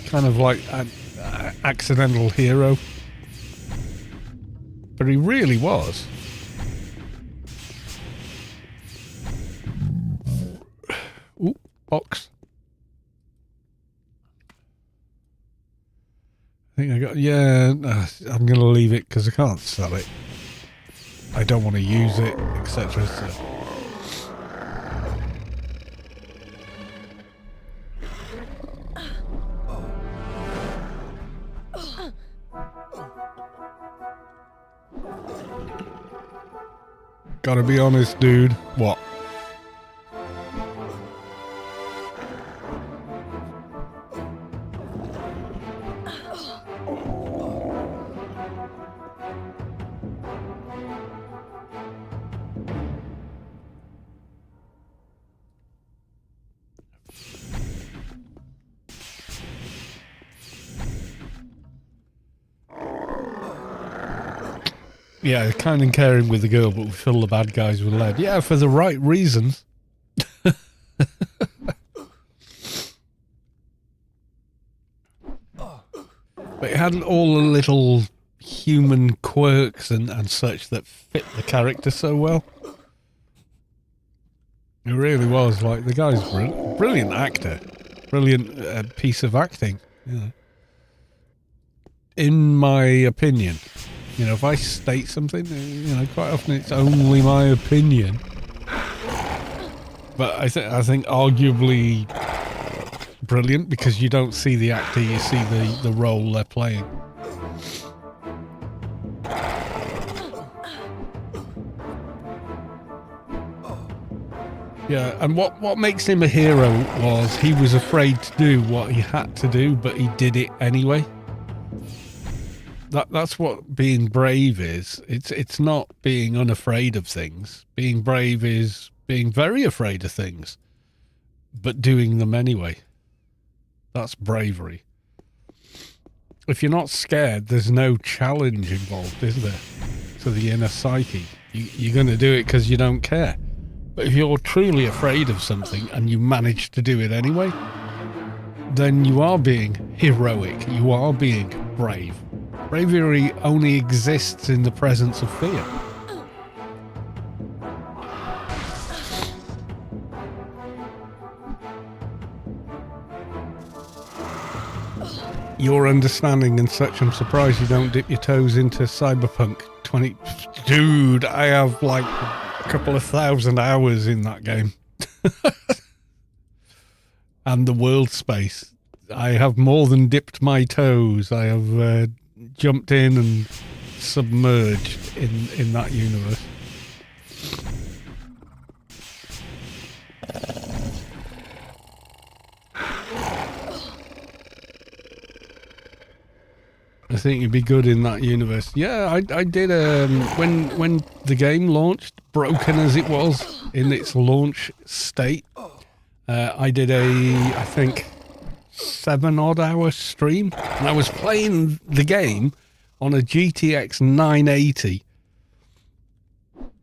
Kind of like an accidental hero. But he really was. Ooh, box. I think I got... Yeah, I'm going to leave it because I can't sell it. I don't want to use it, etc. So. Gotta be honest, dude. What? Yeah, kind and caring with the girl, but we fill the bad guys with lead. Yeah, for the right reasons. But it had all the little human quirks and such that fit the character so well. It really was. Like, the guy's brilliant actor. Brilliant piece of acting. You know. In my opinion. You know, if I state something, you know, quite often it's only my opinion. But I think arguably brilliant, because you don't see the actor, you see the role they're playing. Yeah, and what makes him a hero was he was afraid to do what he had to do, but he did it anyway. That's what being brave is. It's not being unafraid of things. Being brave is being very afraid of things, but doing them anyway. That's bravery. If you're not scared, there's no challenge involved, is there? To the inner psyche. You're going to do it because you don't care. But if you're truly afraid of something and you manage to do it anyway, then you are being heroic. You are being brave. Bravery only exists in the presence of fear. your understanding and such. I'm surprised you don't dip your toes into Cyberpunk 20. Dude, I have like a couple of thousand hours in that game. And the world space. I have more than dipped my toes. I have jumped in and submerged in that universe. I think you'd be good in that universe. Yeah, I did. When the game launched, broken as it was in its launch state, I did I think 7-odd hour stream, and I was playing the game on a GTX 980.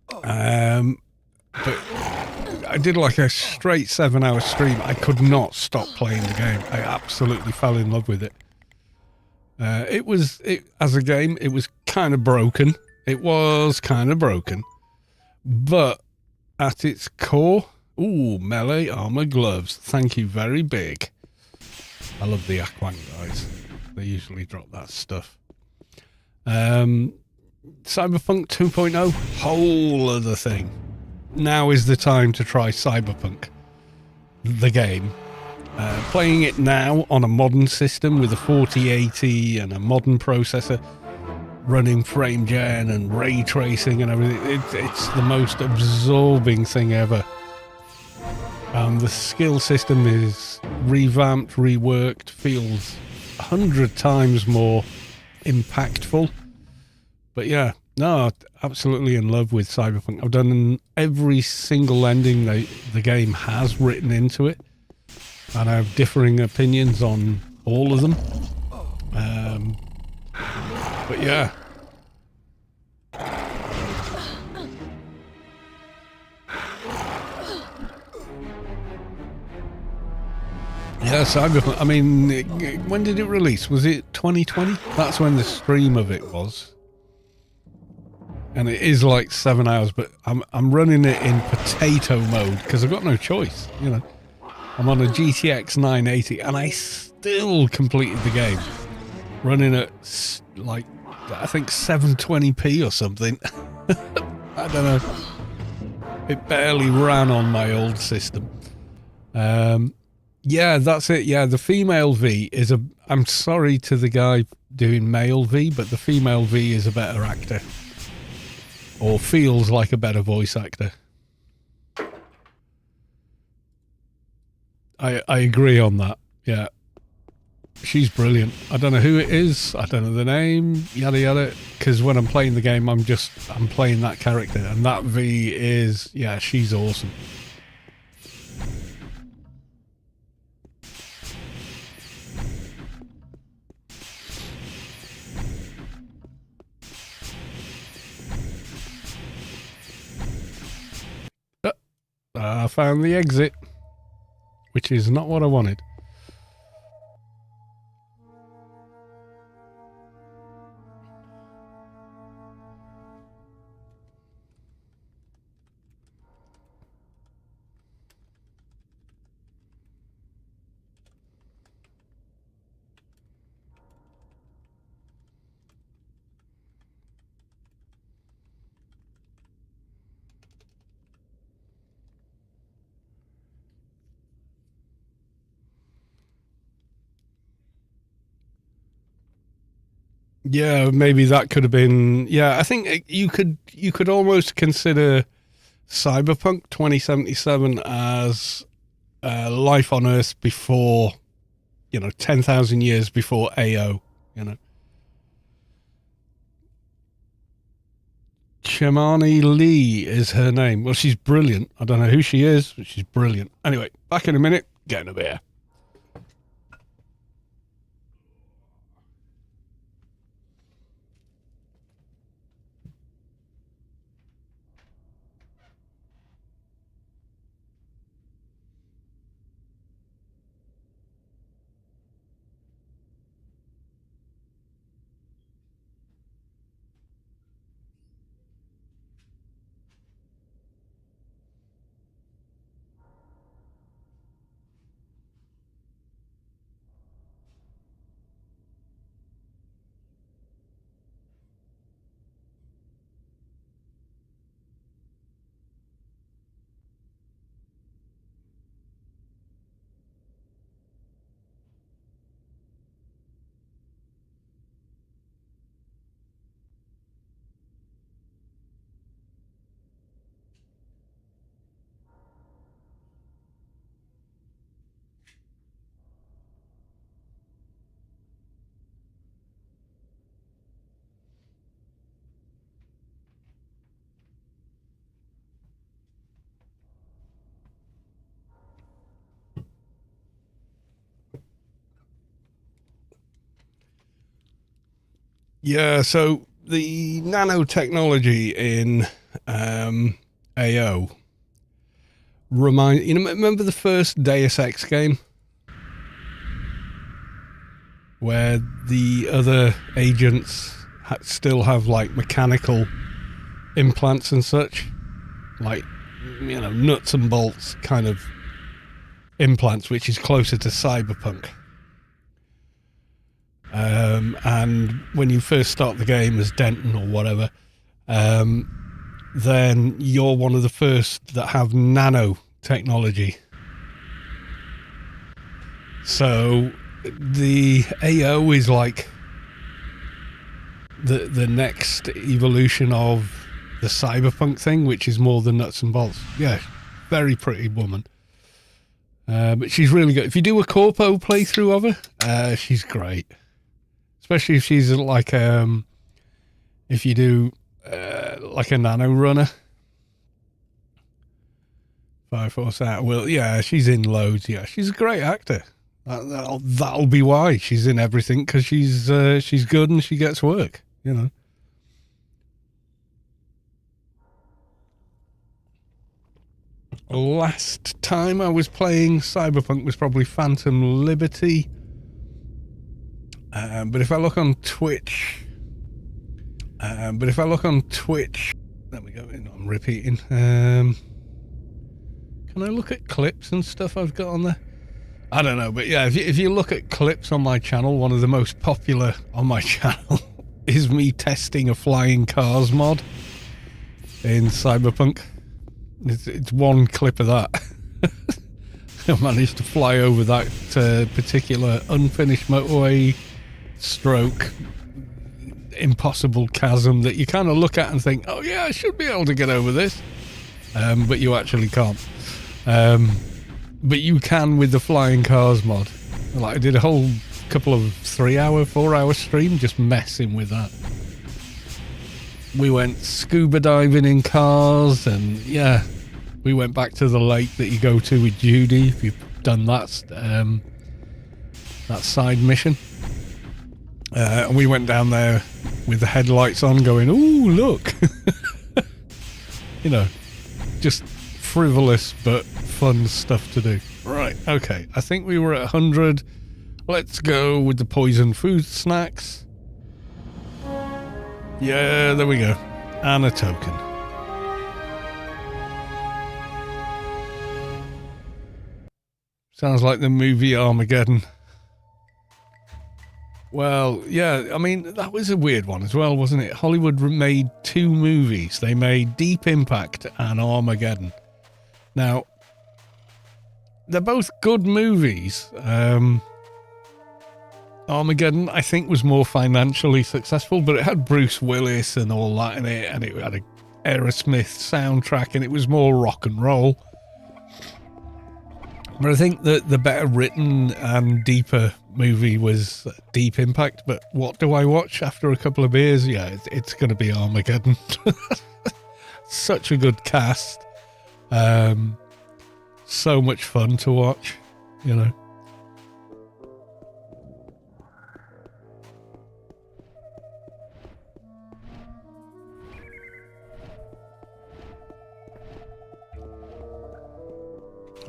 But I did like a straight 7-hour stream. I could not stop playing the game. I absolutely fell in love with it. As a game, it was kind of broken. It was kind of broken. But at its core, ooh, melee armor gloves. Thank you very big. I love the Aquan guys. They usually drop that stuff. Cyberpunk 2.0, whole other thing. Now is the time to try Cyberpunk, the game. Playing it now on a modern system with a 4080 and a modern processor running frame gen and ray tracing and everything, it's the most absorbing thing ever. The skill system is revamped, reworked, feels 100 times more impactful. But yeah, no, absolutely in love with Cyberpunk. I've done every single ending the game has written into it. And I have differing opinions on all of them. But yeah. Yeah, Cyberpunk. I mean, when did it release? Was it 2020? That's when the stream of it was. And it is like 7 hours, but I'm running it in potato mode because I've got no choice, you know. I'm on a GTX 980 and I still completed the game. Running at like, I think 720p or something. I don't know. It barely ran on my old system. Yeah, that's it. Yeah, the female V is I'm sorry to the guy doing male V, but the female V is a better actor. Or feels like a better voice actor. I agree on that. Yeah. She's brilliant. I don't know who it is. I don't know the name. Yada yada. Because when I'm playing the game, I'm playing that character. And that V is, yeah, she's awesome. I found the exit. Which is not what I wanted. Yeah, maybe that could have been. Yeah, I think you could almost consider Cyberpunk 2077 as life on Earth before, 10,000 years before AO. Chimani Lee is her name. Well, she's brilliant. I don't know who she is, but she's brilliant. Anyway, back in a minute. Getting a beer. Yeah, so the nanotechnology in AO remember the first Deus Ex game where the other agents still have like mechanical implants and such, like, you know, nuts and bolts kind of implants, which is closer to Cyberpunk. And when you first start the game as Denton or whatever, then you're one of the first that have nanotechnology. So the AO is like the next evolution of the Cyberpunk thing, which is more the nuts and bolts. Yeah, very pretty woman. But she's really good. If you do a corpo playthrough of her, she's great. Especially if she's like, if you do like a nano runner. 5-4 out. Well, yeah, she's in loads. Yeah, she's a great actor. That'll be why she's in everything, because she's good and she gets work, you know. Last time I was playing Cyberpunk was probably Phantom Liberty. But if I look on Twitch, there we go. I'm repeating. Can I look at clips and stuff I've got on there? I don't know, but yeah, if you look at clips on my channel, one of the most popular on my channel is me testing a flying cars mod in Cyberpunk. It's one clip of that. I managed to fly over that particular unfinished motorway stroke impossible chasm that you kind of look at and think, oh yeah, I should be able to get over this, but you actually can't. But you can with the flying cars mod. Like, I did a whole couple of 3-hour, 4-hour stream just messing with that. We went scuba diving in cars, and yeah, we went back to the lake that you go to with Judy, if you've done that side mission. And we went down there with the headlights on going, ooh, look. You know, just frivolous but fun stuff to do. Right, okay, I think we were at 100. Let's go with the poison food snacks. Yeah, there we go. And a token. Sounds like the movie Armageddon. Well, yeah, I mean, that was a weird one as well, wasn't it? Hollywood made 2 movies. They made Deep Impact and Armageddon. Now, they're both good movies. Armageddon, I think, was more financially successful, but it had Bruce Willis and all that in it, and it had a Aerosmith soundtrack, and it was more rock and roll. But I think that the better written and deeper movie was Deep Impact. But what do I watch after a couple of beers? Yeah, it's going to be Armageddon. Such a good cast. So much fun to watch, you know.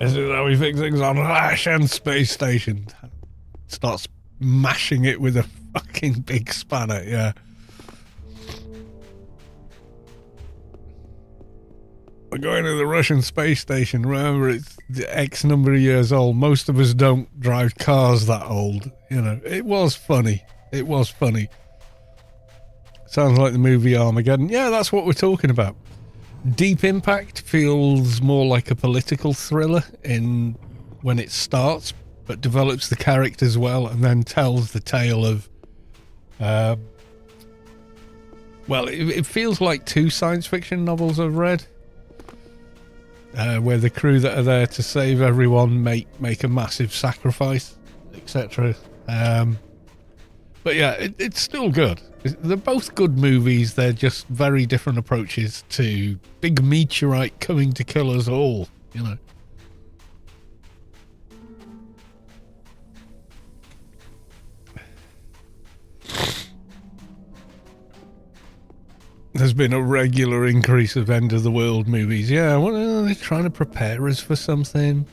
This is how we fix things on Russian space station. Starts mashing it with a fucking big spanner, yeah. We're going to the Russian space station. Remember, it's X number of years old. Most of us don't drive cars that old. You know, it was funny. It was funny. Sounds like the movie Armageddon. Yeah, that's what we're talking about. Deep Impact feels more like a political thriller when it starts, but develops the characters well and then tells the tale of... well, it feels like 2 science fiction novels I've read. Where the crew that are there to save everyone make a massive sacrifice, etc. But yeah, it's still good. They're both good movies. They're just very different approaches to big meteorite coming to kill us all, you know. There's been a regular increase of end of the world movies. Yeah, well, they're trying to prepare us for something.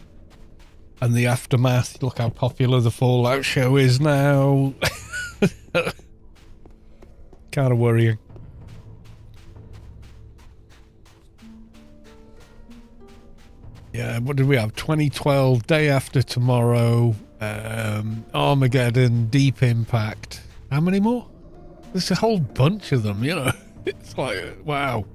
And the aftermath, look how popular the Fallout show is now. Kind of worrying. Yeah, what did we have? 2012, Day After Tomorrow, Armageddon, Deep Impact. How many more? There's a whole bunch of them, you know. It's like, wow.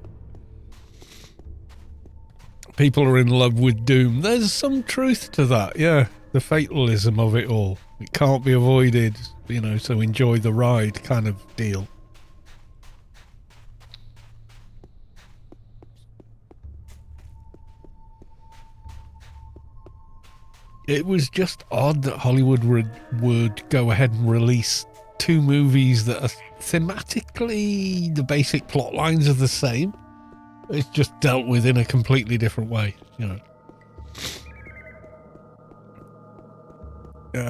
People are in love with Doom. There's some truth to that, yeah. The fatalism of it all. It can't be avoided, you know, so enjoy the ride kind of deal. It was just odd that Hollywood would go ahead and release two movies that are thematically, the basic plot lines are the same. It's just dealt with in a completely different way, you know.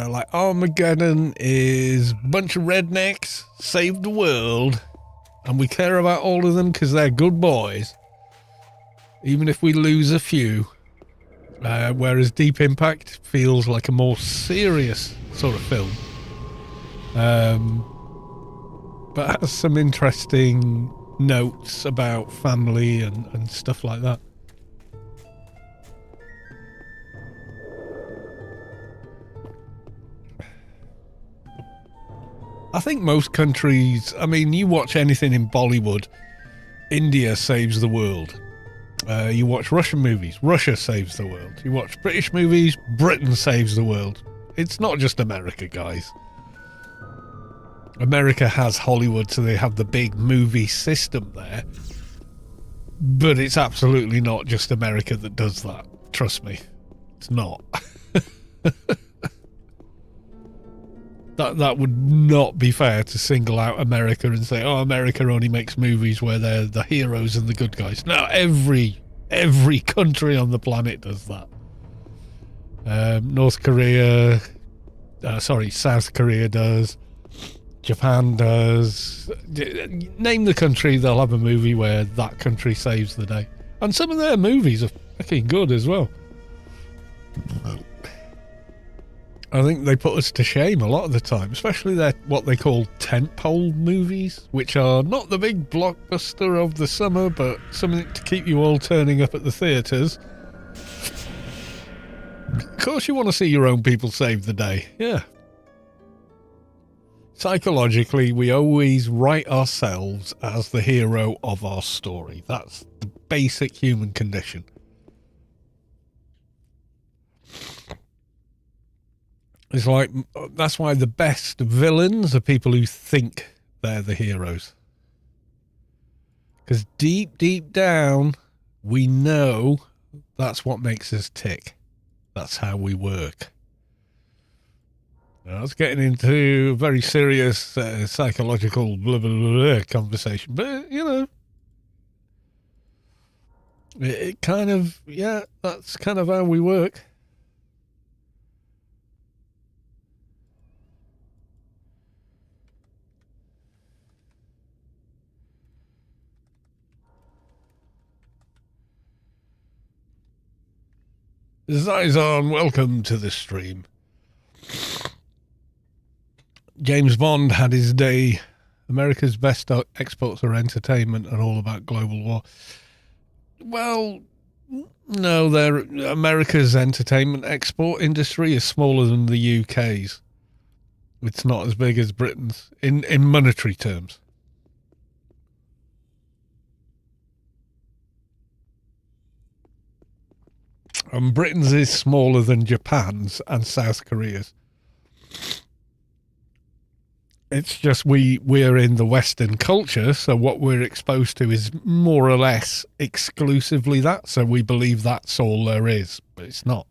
Like Armageddon is a bunch of rednecks save the world, and we care about all of them because they're good boys, even if we lose a few. Whereas Deep Impact feels like a more serious sort of film, but has some interesting notes about family and stuff like that. I think most countries, I mean, you watch anything in Bollywood, India saves the world. You watch Russian movies, Russia saves the world. You watch British movies, Britain saves the world. It's not just America, guys. America has Hollywood, so they have the big movie system there. But it's absolutely not just America that does that. Trust me. It's not. That would not be fair to single out America and say, oh, America only makes movies where they're the heroes and the good guys. No, every country on the planet does that. South Korea does. Japan does. Name the country, they'll have a movie where that country saves the day. And some of their movies are fucking good as well. I think they put us to shame a lot of the time, especially their what they call tentpole movies, which are not the big blockbuster of the summer, but something to keep you all turning up at the theatres. Of course you want to see your own people save the day, yeah. Psychologically, we always write ourselves as the hero of our story. That's the basic human condition. It's like, that's why the best villains are people who think they're the heroes. Because deep, deep down, we know that's what makes us tick. That's how we work. Now, it's getting into a very serious psychological blah, blah, blah, blah conversation. But, you know, it kind of, yeah, that's kind of how we work. Zizon, welcome to the stream. James Bond had his day. America's best exports are entertainment and all about global war. Well, no, America's entertainment export industry is smaller than the UK's. It's not as big as Britain's in monetary terms. And Britain's is smaller than Japan's and South Korea's. It's just we're in the Western culture, so what we're exposed to is more or less exclusively that, so we believe that's all there is, but it's not.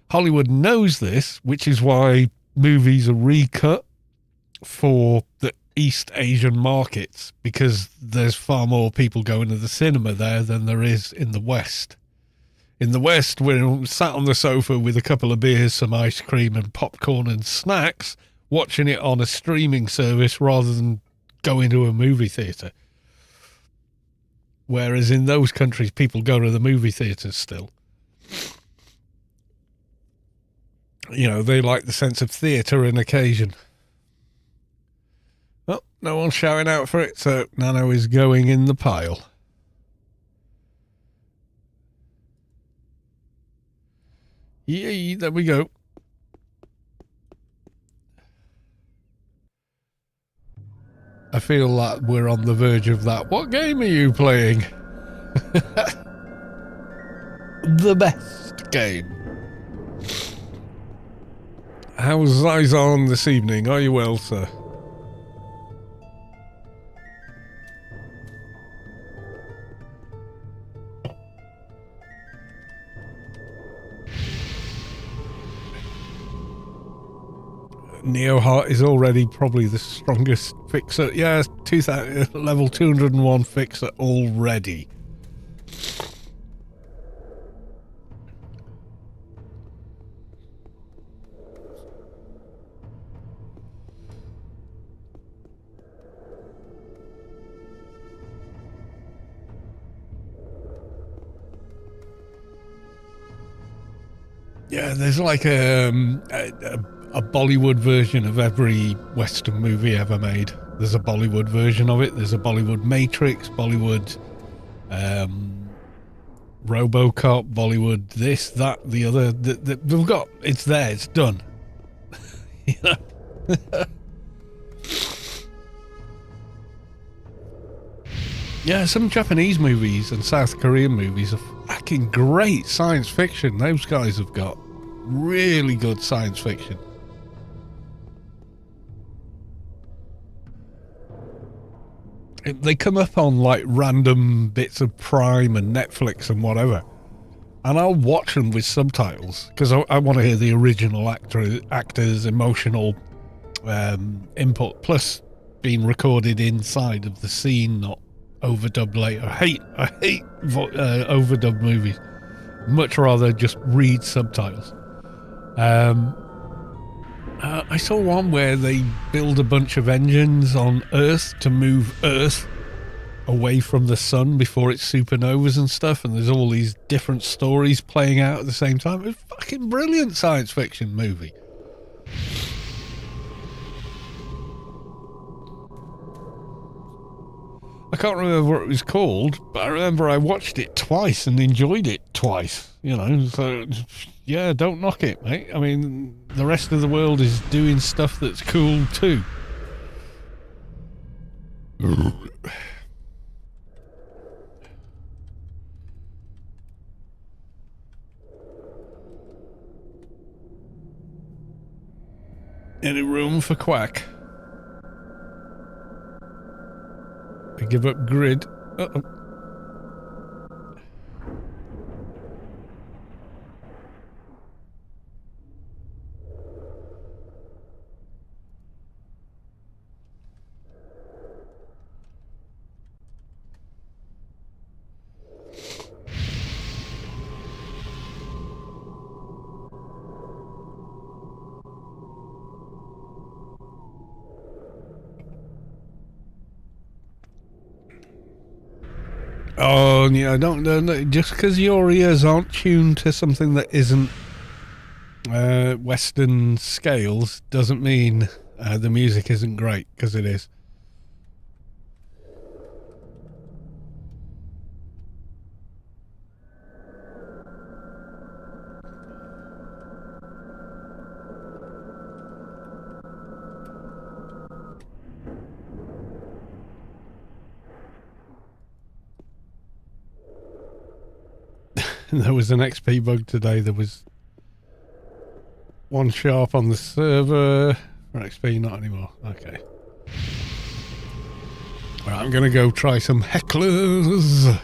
Hollywood knows this, which is why movies are recut for the East Asian markets, because there's far more people going to the cinema there than there is in the West. In the West, we're sat on the sofa with a couple of beers, some ice cream and popcorn and snacks, watching it on a streaming service rather than going to a movie theatre. Whereas in those countries, people go to the movie theatres still. You know, they like the sense of theatre and occasion. Well, no one's shouting out for it, so Nano is going in the pile. Yay, there we go. I feel like we're on the verge of that. What game are you playing? The best game. How's Zizon this evening? Are you well, sir? Neoheart is already probably the strongest fixer. Yeah, 2000, level 201 fixer already. Yeah, there's like a Bollywood version of every Western movie ever made. There's a Bollywood version of it. There's a Bollywood Matrix, Bollywood RoboCop, Bollywood this, that, the other. They've got, it's there, it's done. You know? Yeah, some Japanese movies and South Korean movies are fucking great science fiction. Those guys have got really good science fiction. They come up on like random bits of Prime and Netflix and whatever, and I'll watch them with subtitles because I want to hear the original actors' emotional input, plus being recorded inside of the scene, not overdubbed later. I hate overdubbed movies. Much rather just read subtitles. I saw one where they build a bunch of engines on Earth to move Earth away from the sun before it supernovas and stuff, and there's all these different stories playing out at the same time. It's a fucking brilliant science fiction movie. I can't remember what it was called, but I remember I watched it twice and enjoyed it twice, you know, so yeah, don't knock it, mate. I mean, the rest of the world is doing stuff that's cool too. Any room for Quack? I give up grid. Uh-oh. Oh, yeah, don't just because your ears aren't tuned to something that isn't Western scales doesn't mean the music isn't great, because it is. There was an XP bug today. There was one sharp on the server. For XP, not anymore. Okay. All right, I'm going to go try some hecklers.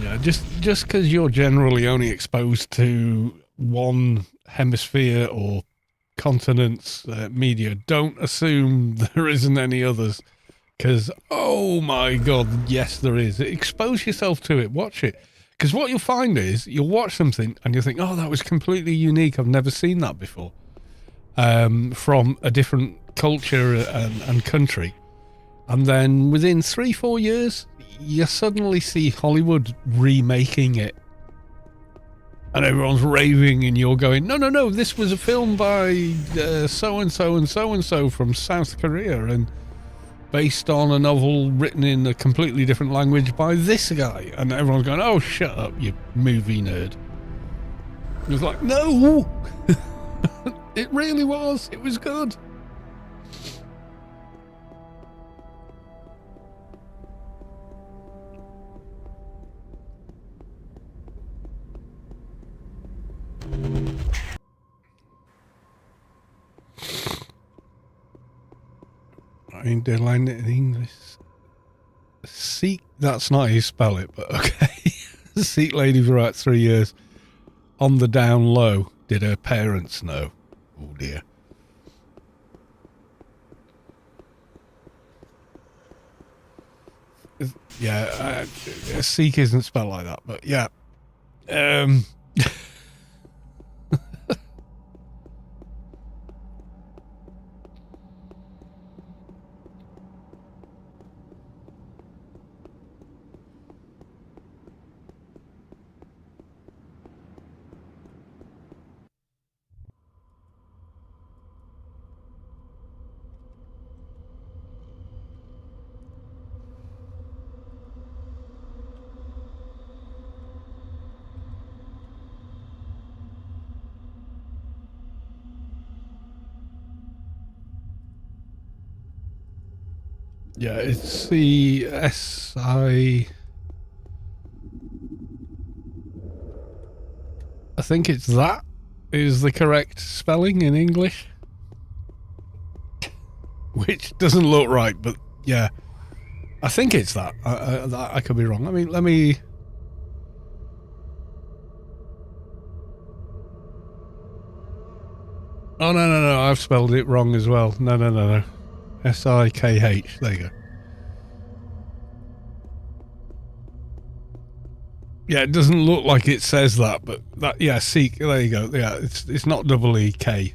Yeah, just because you're generally only exposed to one hemisphere or continent's media, don't assume there isn't any others. Because, oh my God, yes, there is. Expose yourself to it. Watch it. Because what you'll find is you'll watch something and you'll think, oh, that was completely unique. I've never seen that before. From a different culture and country. And then within 3-4 years, you suddenly see Hollywood remaking it. And everyone's raving and you're going, no, this was a film by so-and-so and so-and-so from South Korea and based on a novel written in a completely different language by this guy. And everyone's going, oh, shut up, you movie nerd. It was like, no! It really was. It was good. I mean, they line it in English. Sikh, that's not how you spell it, but okay. Sikh lady for about 3 years. On the down low. Did her parents know? Oh dear. Yeah, Sikh isn't spelled like that, but yeah. Yeah, it's C-S-I... I think it's that is the correct spelling in English. Which doesn't look right, but yeah. I think it's that. I could be wrong. I mean, let me... Oh, no. I've spelled it wrong as well. No. S-I-K-H. There you go. Yeah, it doesn't look like it says that, but that, yeah, Sikh, there you go. Yeah, it's not double E-K.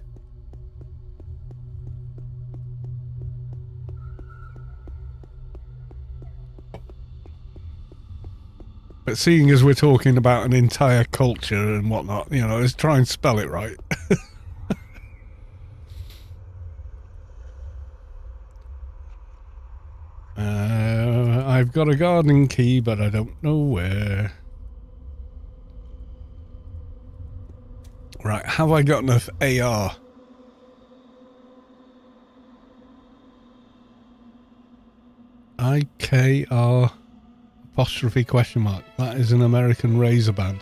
But seeing as we're talking about an entire culture and whatnot, you know, let's try and spell it right. I've got a garden key, but I don't know where. Right, have I got enough AR? IKR apostrophe question mark. That is an American razor band.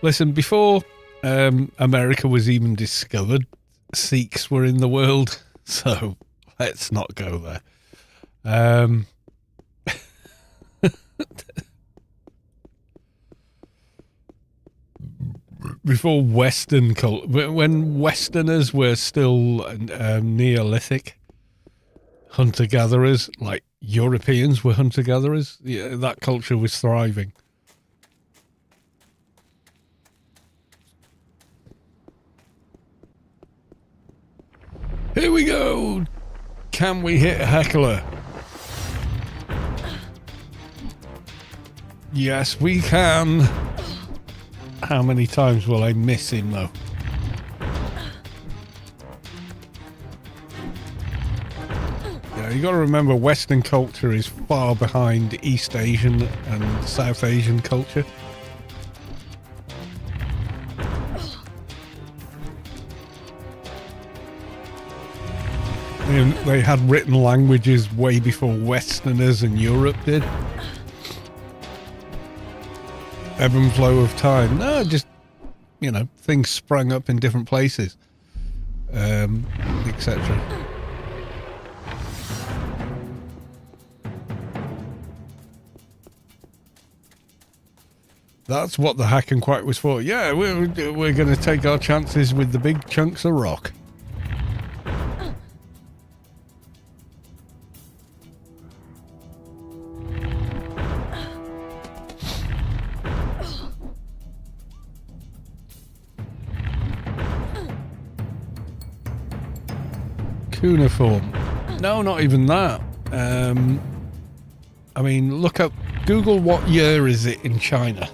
Listen, before America was even discovered, Sikhs were in the world, so let's not go there. Before Western culture, when Westerners were still Neolithic hunter-gatherers, like Europeans were hunter-gatherers, yeah, that culture was thriving. Here we go! Can we hit a heckler? Yes, we can. How many times will I miss him, though? Yeah, you got to remember, Western culture is far behind East Asian and South Asian culture. And they had written languages way before Westerners and Europe did. Ebb and flow of time. No, just, you know, things sprung up in different places, etc. That's what the hack and quack was for. Yeah, we're going to take our chances with the big chunks of rock. Cuneiform. No, not even that. I mean, look up, Google what year is it in China.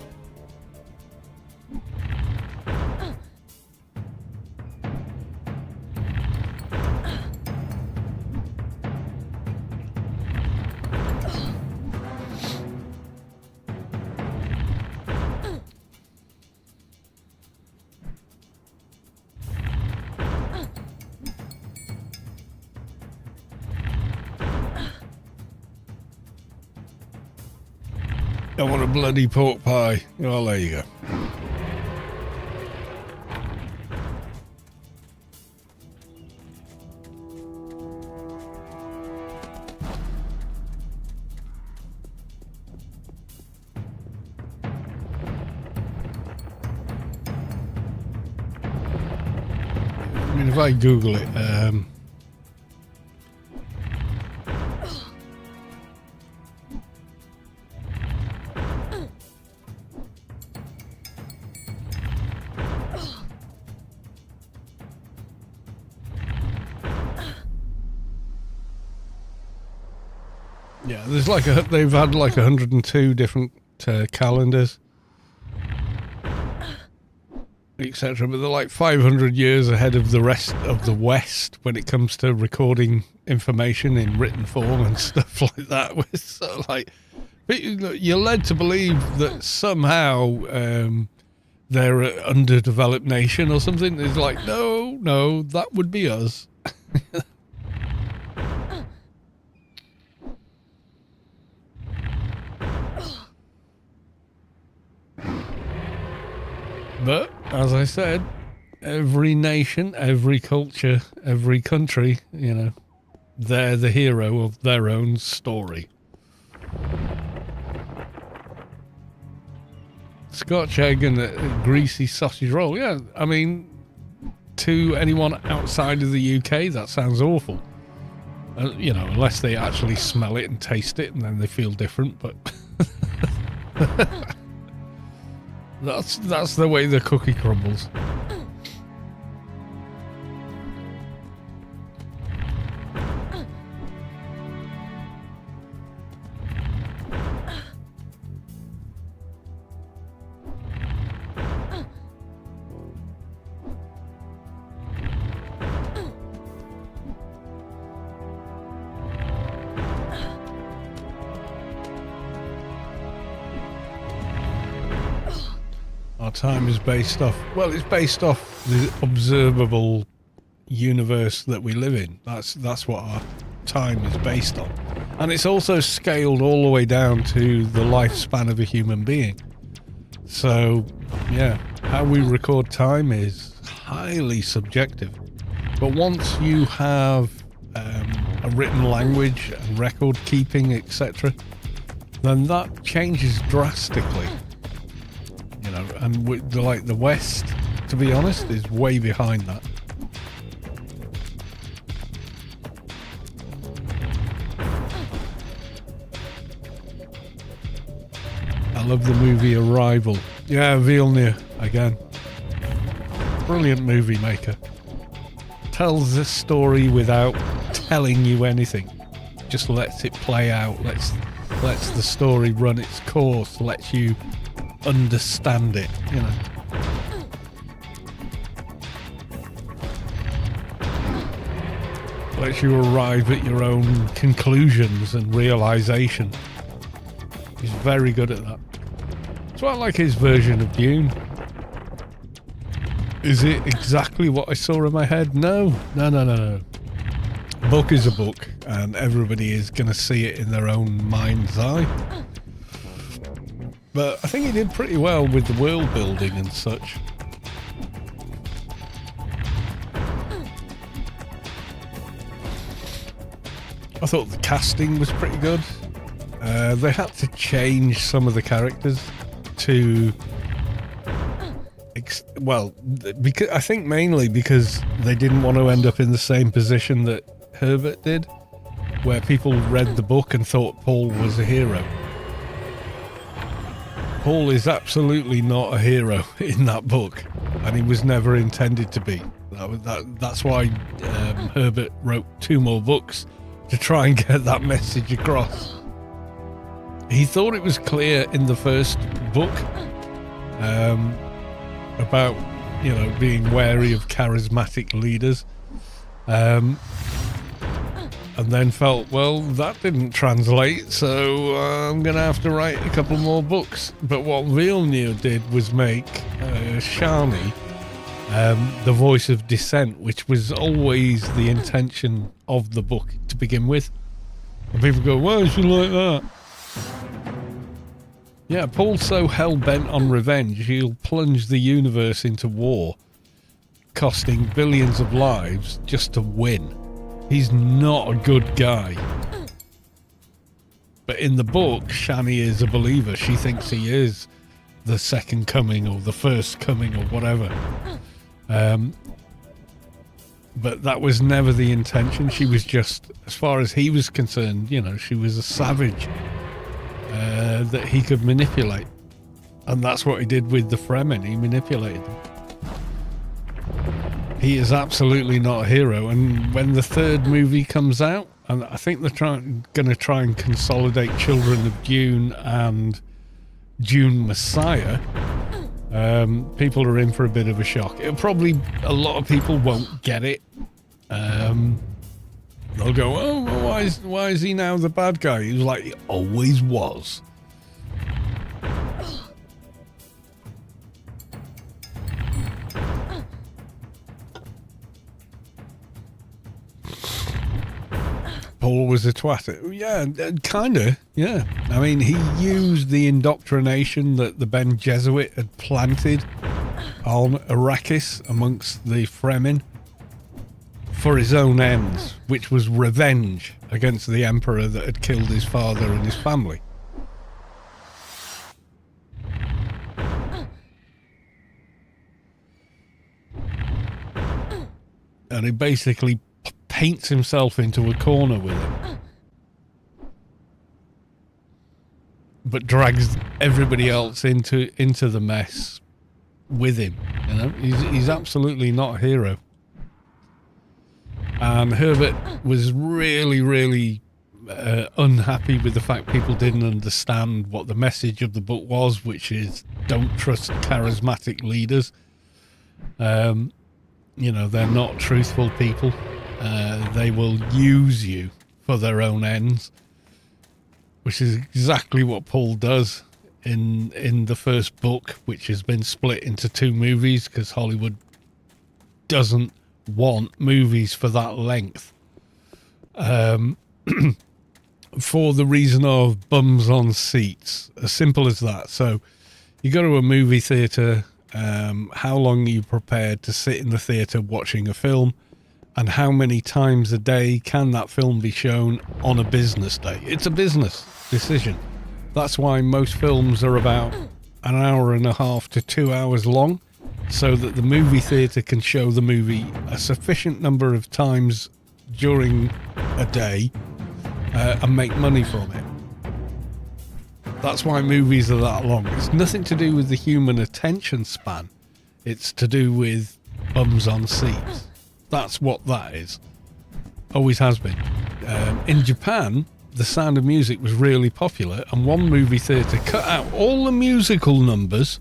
I want a bloody pork pie. Oh, there you go. I mean, if I Google it, yeah, there's like they've had like 102 different calendars, etc. But they're like 500 years ahead of the rest of the West when it comes to recording information in written form and stuff like that. We're sort of like, you're led to believe that somehow they're an underdeveloped nation or something. It's like, no, that would be us. But, as I said, every nation, every culture, every country, you know, they're the hero of their own story. Scotch egg and a greasy sausage roll. Yeah, I mean, to anyone outside of the UK, that sounds awful. You know, unless they actually smell it and taste it and then they feel different, but... That's the way the cookie crumbles. Our time is based off, well, it's based off the observable universe that we live in. That's what our time is based on. And it's also scaled all the way down to the lifespan of a human being. So, yeah, how we record time is highly subjective. But once you have a written language and record keeping, etc., then that changes drastically. You know, and like the West, to be honest, is way behind that. I love the movie Arrival. Yeah, Villeneuve again. Brilliant movie maker. Tells the story without telling you anything. Just lets it play out. Lets the story run its course. Lets you understand it, you know. Lets you arrive at your own conclusions and realization. He's very good at that. So I like his version of Dune. Is it exactly what I saw in my head? No. Book is a book, and everybody is going to see it in their own mind's eye. But I think he did pretty well with the world building and such. I thought the casting was pretty good. They had to change some of the characters to... because I think mainly because they didn't want to end up in the same position that Herbert did, where people read the book and thought Paul was a hero. Paul is absolutely not a hero in that book, and he was never intended to be. That's why Herbert wrote 2 more books to try and get that message across. He thought it was clear in the first book about, being wary of charismatic leaders, and then felt, well, that didn't translate, so I'm going to have to write a couple more books. But what Villeneuve did was make Shani the voice of dissent, which was always the intention of the book to begin with. And people go, why is she like that? Yeah, Paul's so hell-bent on revenge, he'll plunge the universe into war, costing billions of lives just to win. He's not a good guy. But in the book, Shani is a believer. She thinks he is the second coming or the first coming or whatever. But that was never the intention. She was just, as far as he was concerned, she was a savage that he could manipulate. And that's what he did with the Fremen. He manipulated them. He is absolutely not a hero. And when the 3rd movie comes out, and I think they're going to try and consolidate Children of Dune and Dune Messiah, people are in for a bit of a shock. A lot of people won't get it. They'll go, oh, why is he now the bad guy? He was like, he always was. Paul was a twat. Yeah, kinda. Yeah. I mean, he used the indoctrination that the Ben Jesuit had planted on Arrakis amongst the Fremen for his own ends, which was revenge against the Emperor that had killed his father and his family. And he basically paints himself into a corner with it, but drags everybody else into the mess with him. He's absolutely not a hero. And Herbert was really unhappy with the fact people didn't understand what the message of the book was, which is don't trust charismatic leaders. They're not truthful people. They will use you for their own ends, which is exactly what Paul does in the first book, which has been split into 2 movies because Hollywood doesn't want movies for that length, for the reason of bums on seats. As simple as that. So you go to a movie theatre, how long are you prepared to sit in the theatre watching a film? And how many times a day can that film be shown on a business day? It's a business decision. That's why most films are about an hour and a half to 2 hours long, so that the movie theatre can show the movie a sufficient number of times during a day and make money from it. That's why movies are that long. It's nothing to do with the human attention span. It's to do with bums on seats. That's what that is. Always has been. In Japan, The Sound of Music was really popular, and one movie theatre cut out all the musical numbers,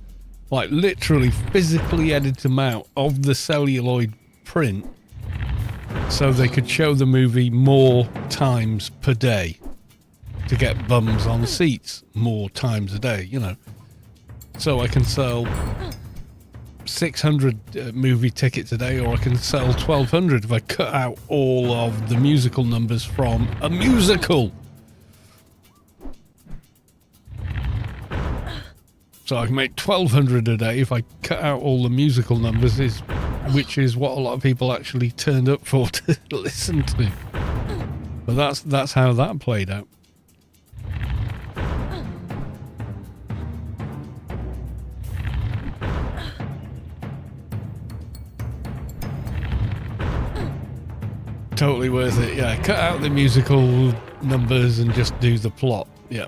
like literally physically edited them out of the celluloid print, so they could show the movie more times per day to get bums on seats more times a day, So I can sell 600 movie tickets a day, or I can sell 1,200 if I cut out all of the musical numbers from a musical. So I can make 1,200 a day if I cut out all the musical numbers, which is what a lot of people actually turned up for to listen to. But that's how that played out. Totally worth it. Yeah, cut out the musical numbers and just do the plot. Yeah,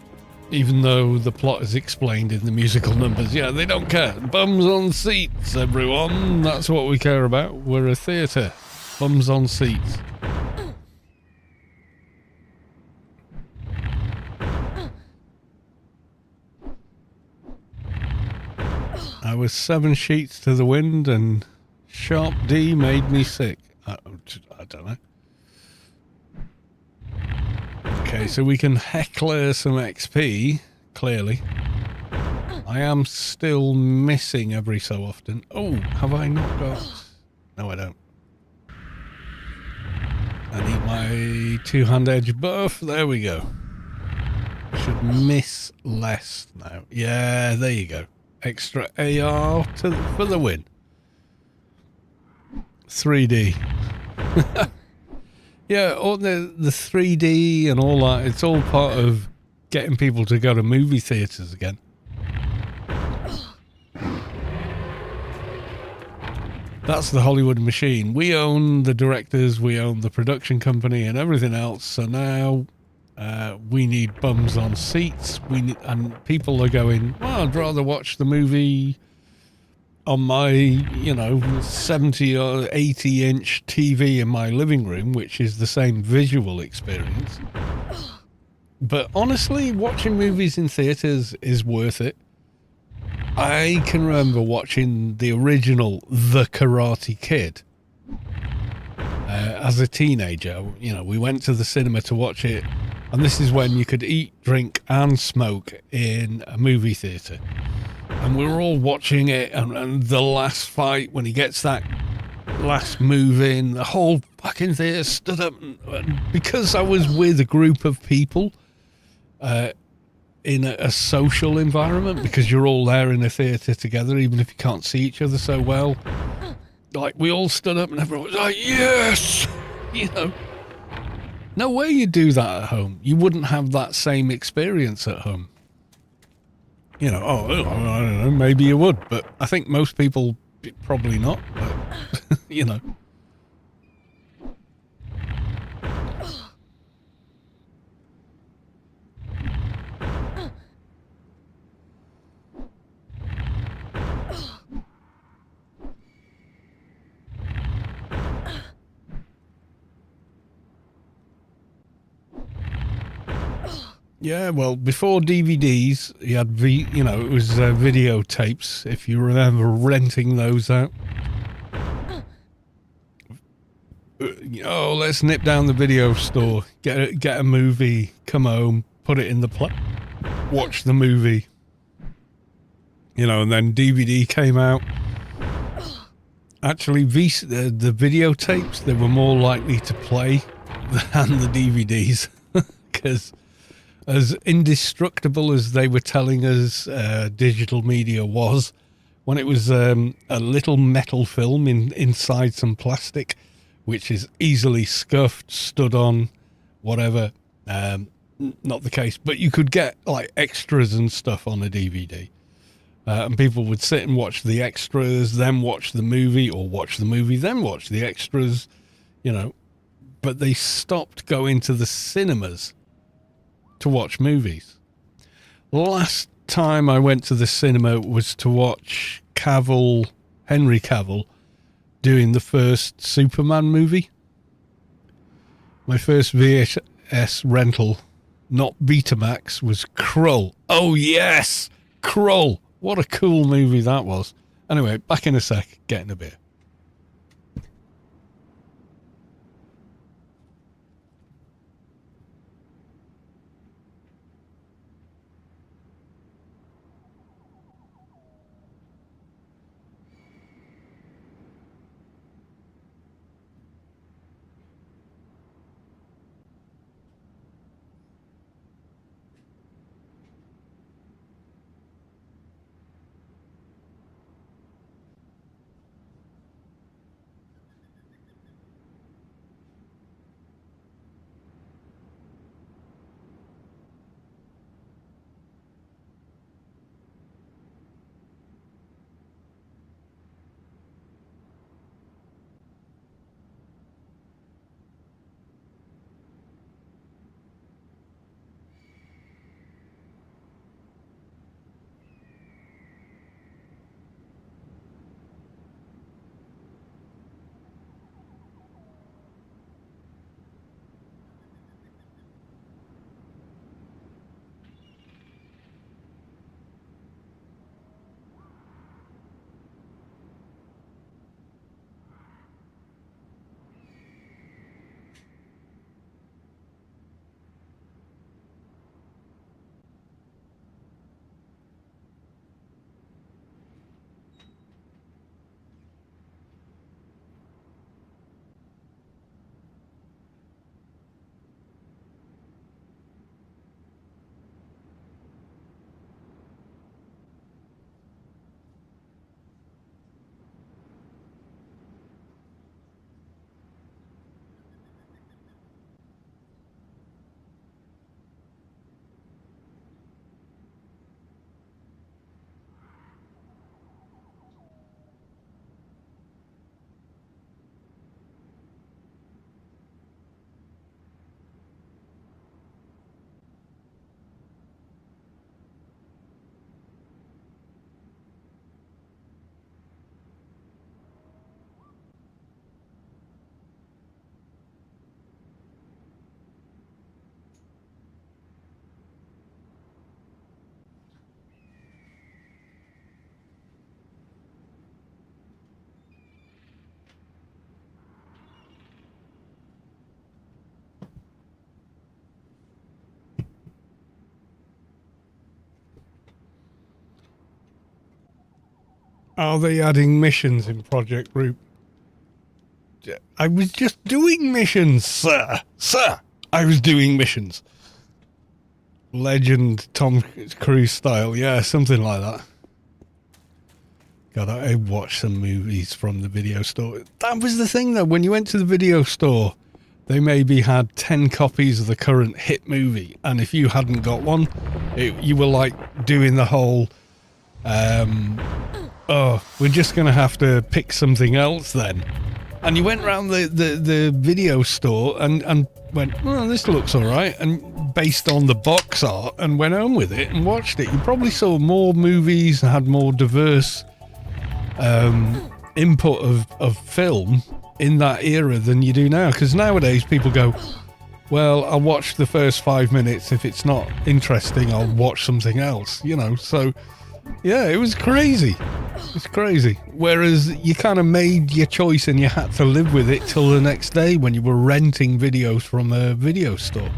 Even though the plot is explained in the musical numbers. Yeah, they don't care. Bums on seats, everyone. That's what we care about. We're a theatre. Bums on seats. I was 7 sheets to the wind and Sharp D made me sick. I don't know. Okay, so we can heckler some XP, clearly. I am still missing every so often. Oh, have I not got... No, I don't. I need my 2-hand edge buff. There we go. I should miss less now. Yeah, there you go. Extra AR for the win. 3D. Yeah, all the 3D and all that, it's all part of getting people to go to movie theatres again. That's the Hollywood machine. We own the directors, we own the production company and everything else, so now we need bums on seats. And people are going, well, I'd rather watch the movie on my, 70 or 80 inch TV in my living room, which is the same visual experience. But honestly, watching movies in theatres is worth it. I can remember watching the original The Karate Kid as a teenager. We went to the cinema to watch it, and this is when you could eat, drink and smoke in a movie theatre. And we were all watching it, and the last fight, when he gets that last move in, the whole fucking theatre stood up. And because I was with a group of people in a social environment, because you're all there in a theatre together, even if you can't see each other so well, like, we all stood up and everyone was like, yes! No way you do that at home. You wouldn't have that same experience at home. I don't know, maybe you would, but I think most people probably not, but, Yeah, well, before DVDs, you had it was videotapes, if you remember renting those out. Let's nip down the video store, get a movie, come home, put it in the watch the movie. And then DVD came out. Actually, the videotapes, they were more likely to play than the DVDs, because as indestructible as they were telling us digital media was, when it was a little metal film inside some plastic, which is easily scuffed, stood on, whatever, not the case. But you could get like extras and stuff on a DVD. And people would sit and watch the extras, then watch the movie, or watch the movie, then watch the extras, But they stopped going to the cinemas to watch movies. Last time I went to the cinema was to watch Henry Cavill, doing the first Superman movie. My first VHS rental, not Betamax, was Krull. Oh yes, Krull. What a cool movie that was. Anyway, back in a sec, getting a beer. Are they adding missions in Project Root? I was just doing missions, sir. Sir, I was doing missions. Legend Tom Cruise style. Yeah, something like that. God, I watched some movies from the video store. That was the thing, though. When you went to the video store, they maybe had 10 copies of the current hit movie. And if you hadn't got one, you were like doing the whole, oh, we're just going to have to pick something else then. And you went around the video store and went, oh, this looks all right. And based on the box art and went home with it and watched it. You probably saw more movies and had more diverse input of film in that era than you do now, because nowadays people go, well, I'll watch the first 5 minutes. If it's not interesting, I'll watch something else, you know. So yeah, it was crazy. It's crazy. Whereas you kind of made your choice and you had to live with it till the next day when you were renting videos from a video store.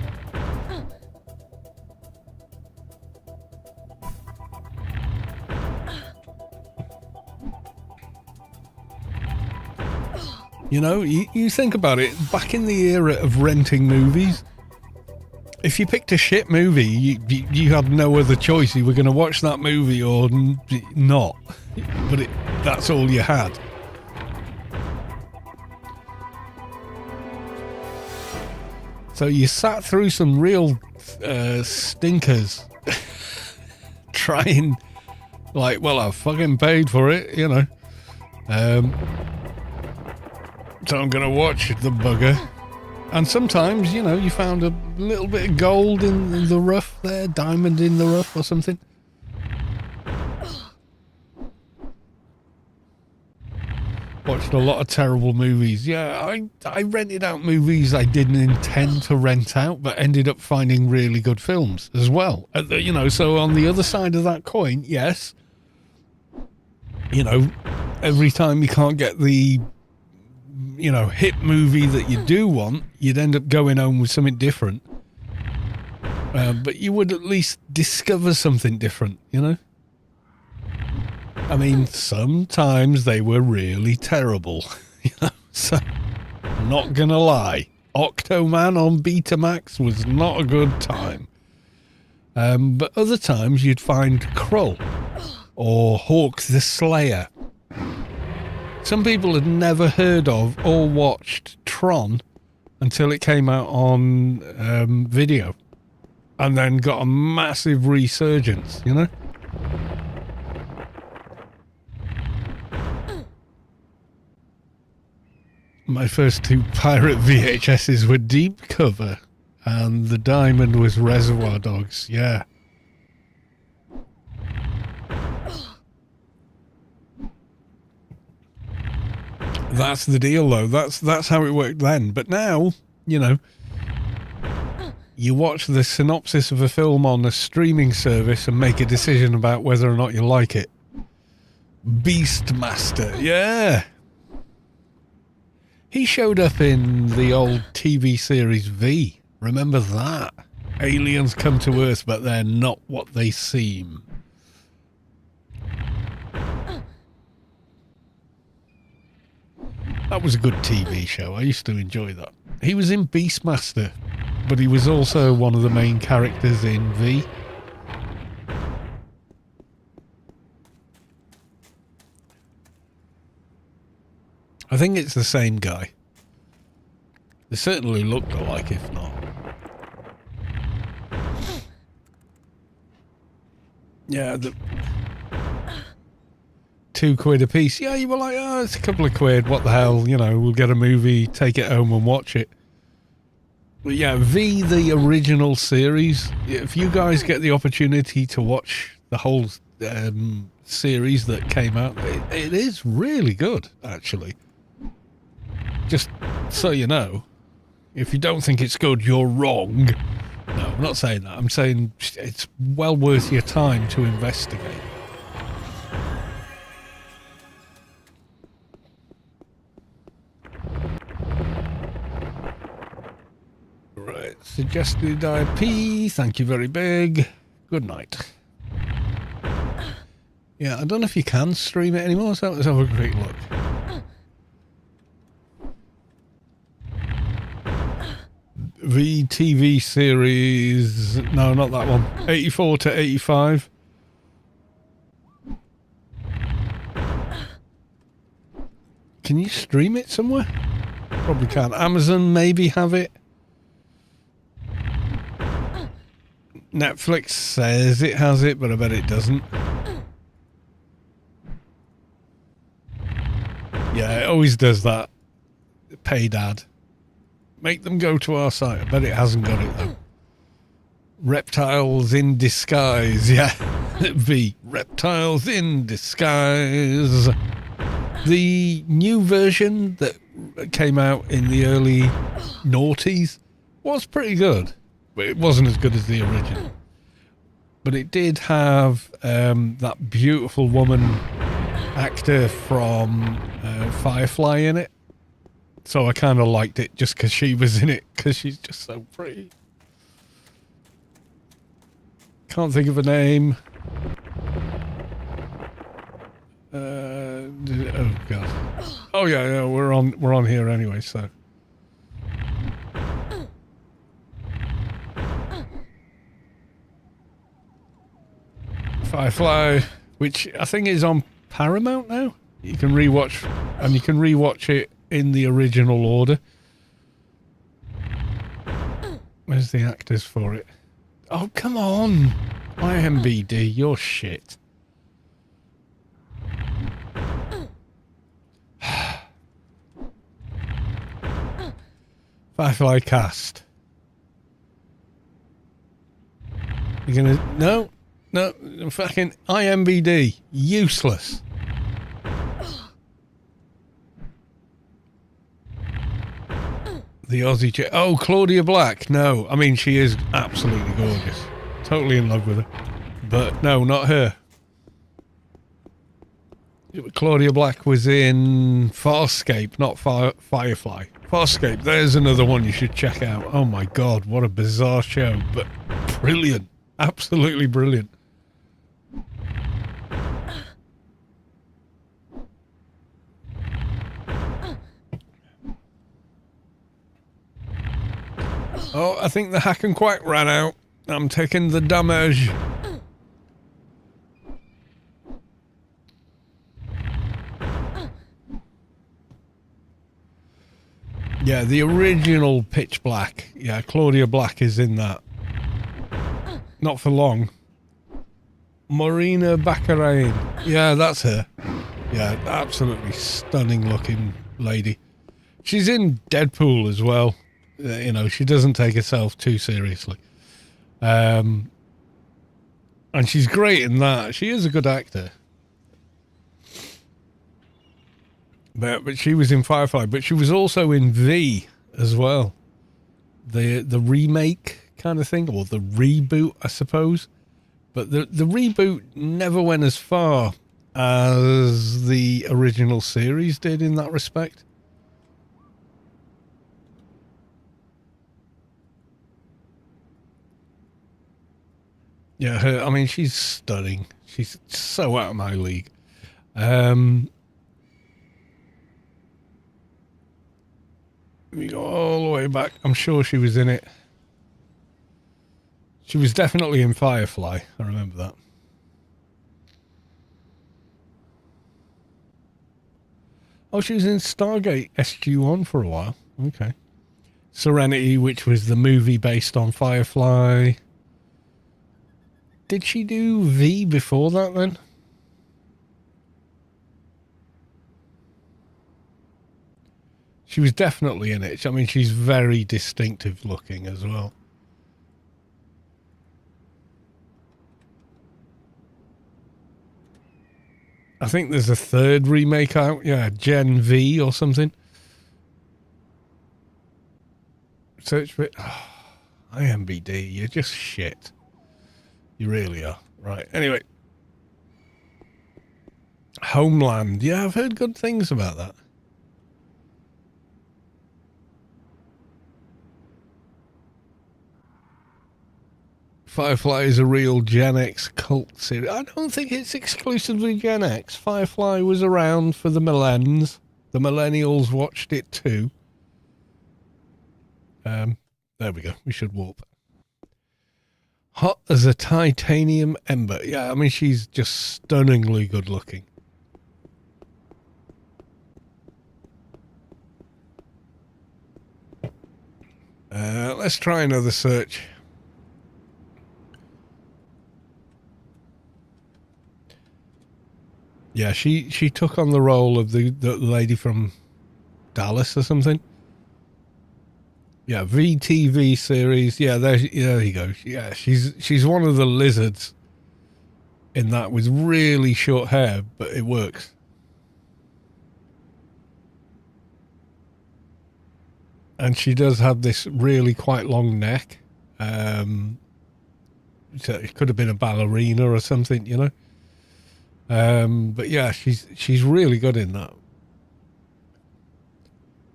You know, you think about it, back in the era of renting movies, if you picked a shit movie, you had no other choice. You were going to watch that movie or not. But that's all you had. So you sat through some real stinkers trying, like, well, I fucking paid for it, you know. So I'm going to watch the bugger. And sometimes, you know, you found a little bit of gold in the rough there, diamond in the rough or something. Watched a lot of terrible movies. Yeah, I rented out movies I didn't intend to rent out, but ended up finding really good films as well. You know, so on the other side of that coin, yes, you know, every time you can't get the, you know, hit movie that you do want, you'd end up going home with something different. But you would at least discover something different, you know? I mean, sometimes they were really terrible, you know? So, not gonna lie. Octoman on Betamax was not a good time. But other times you'd find Krull or Hawk the Slayer. Some people had never heard of or watched Tron until it came out on video, and then got a massive resurgence, you know? My first two pirate VHSs were Deep Cover, and the diamond was Reservoir Dogs, yeah. That's the deal, though. That's how it worked then. But now, you know, you watch the synopsis of a film on a streaming service and make a decision about whether or not you like it. Beastmaster, yeah. He showed up in the old TV series V. Remember that? Aliens come to Earth, but they're not what they seem. That was a good TV show. I used to enjoy that. He was in Beastmaster, but he was also one of the main characters in V. I think it's the same guy. They certainly looked alike, if not. Yeah, the £2 a piece. Yeah, you were like, oh, it's a couple of quid. What the hell? You know, we'll get a movie, take it home and watch it. But yeah, V, the original series. If you guys get the opportunity to watch the whole series that came out, it is really good, actually. Just so you know, if you don't think it's good, you're wrong. No, I'm not saying that. I'm saying it's well worth your time to investigate. Right, suggested IP. Thank you very big. Good night. Yeah, I don't know if you can stream it anymore, so let's have a quick look. The TV series... No, not that one. 84 to 85. Can you stream it somewhere? Probably can. Amazon maybe have it. Netflix says it has it, but I bet it doesn't. Yeah, it always does that. Paid ad. Make them go to our site. I bet it hasn't got it though. Reptiles in disguise. Yeah. V. Reptiles in disguise. The new version that came out in the early noughties was pretty good. But it wasn't as good as the original. But it did have that beautiful woman actor from Firefly in it. So I kind of liked it just because she was in it, because she's just so pretty. Can't think of a name. Oh god. Oh yeah, we're on here anyway, so. Firefly, which I think is on Paramount now. You can rewatch, and you can rewatch it in the original order. Where's the actors for it? Oh, come on. IMBD, you're shit. Firefly cast. You're gonna... No, fucking IMBD. Useless. The Aussie chick. Oh, Claudia Black. No, I mean, she is absolutely gorgeous. Totally in love with her. But no, not her. Claudia Black was in Farscape, not Firefly. Farscape, there's another one you should check out. Oh my god, what a bizarre show, but brilliant. Absolutely brilliant. Oh, I think the hack and quack ran out. I'm taking the damage. Yeah, the original Pitch Black. Yeah, Claudia Black is in that. Not for long. Marina Baccarin. Yeah, that's her. Yeah, absolutely stunning looking lady. She's in Deadpool as well. You know, she doesn't take herself too seriously. And she's great in that. She is a good actor. But she was in Firefly, but she was also in V as well. The remake kind of thing, or the reboot, I suppose. But the reboot never went as far as the original series did in that respect. Yeah, her, I mean, she's stunning. She's so out of my league. We go all the way back. I'm sure she was in it. She was definitely in Firefly. I remember that. Oh, she was in Stargate SG-1 for a while. Okay. Serenity, which was the movie based on Firefly. Did she do V before that then? She was definitely in it. I mean, she's very distinctive looking as well. I think there's a third remake out. Yeah, Gen V or something. Search for it. Oh, IMBD, you're just shit. You really are. Right, anyway. Homeland. Yeah, I've heard good things about that. Firefly is a real Gen X cult series. I don't think it's exclusively Gen X. Firefly was around for the millennials. The millennials watched it too. There we go. We should warp. Hot as a titanium ember. Yeah, I mean, she's just stunningly good looking. Let's try another search. Yeah, she took on the role of the lady from Dallas or something. Yeah, VTV series. Yeah, there you go. Yeah, she's one of the lizards in that with really short hair, but it works. And she does have this really quite long neck. So it could have been a ballerina or something, you know. But yeah, she's really good in that.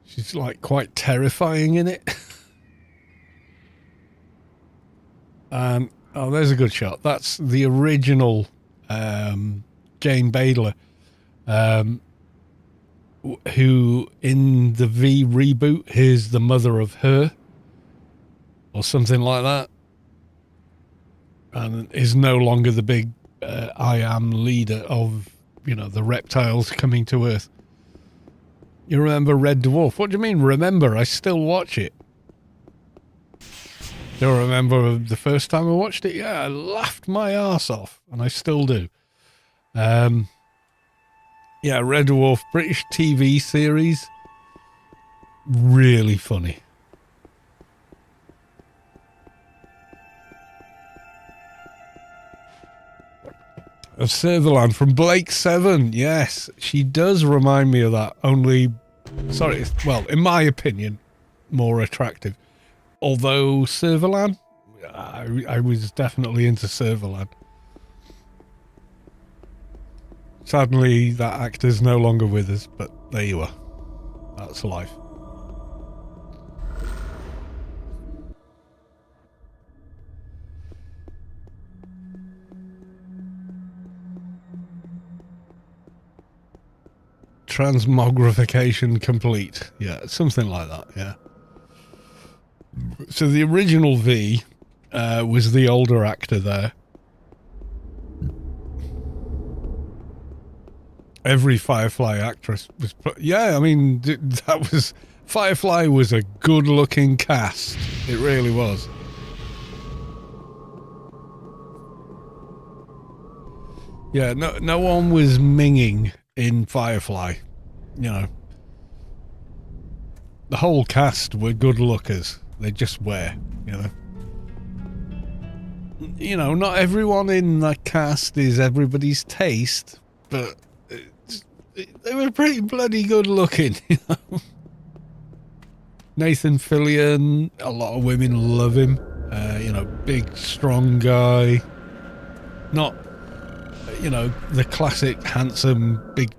She's like quite terrifying in it. Oh, there's a good shot. That's the original Jane Badler, who in the V reboot is the mother of Her, or something like that, and is no longer the big I am leader of, you know, the reptiles coming to Earth. You remember Red Dwarf? What do you mean remember? I still watch it. Do you remember the first time I watched it? Yeah, I laughed my arse off, and I still do. Yeah, Red Dwarf, British TV series. Really funny. Of Serverland from Blake 7. Yes, she does remind me of that. Only, sorry, well, in my opinion, more attractive. Although Serverland, I was definitely into Serverland. Sadly, that actor's no longer with us, but there you are. That's life. Transmogrification complete. Yeah, something like that, yeah. So the original V was the older actor there. Every Firefly actress was... Yeah, I mean, that was... Firefly was a good-looking cast. It really was. Yeah, no one was minging in Firefly, you know. The whole cast were good lookers. They just were, you know. You know, not everyone in the cast is everybody's taste, but they were pretty bloody good looking, you know. Nathan Fillion, a lot of women love him. You know, big, strong guy. Not, you know, the classic, handsome, big...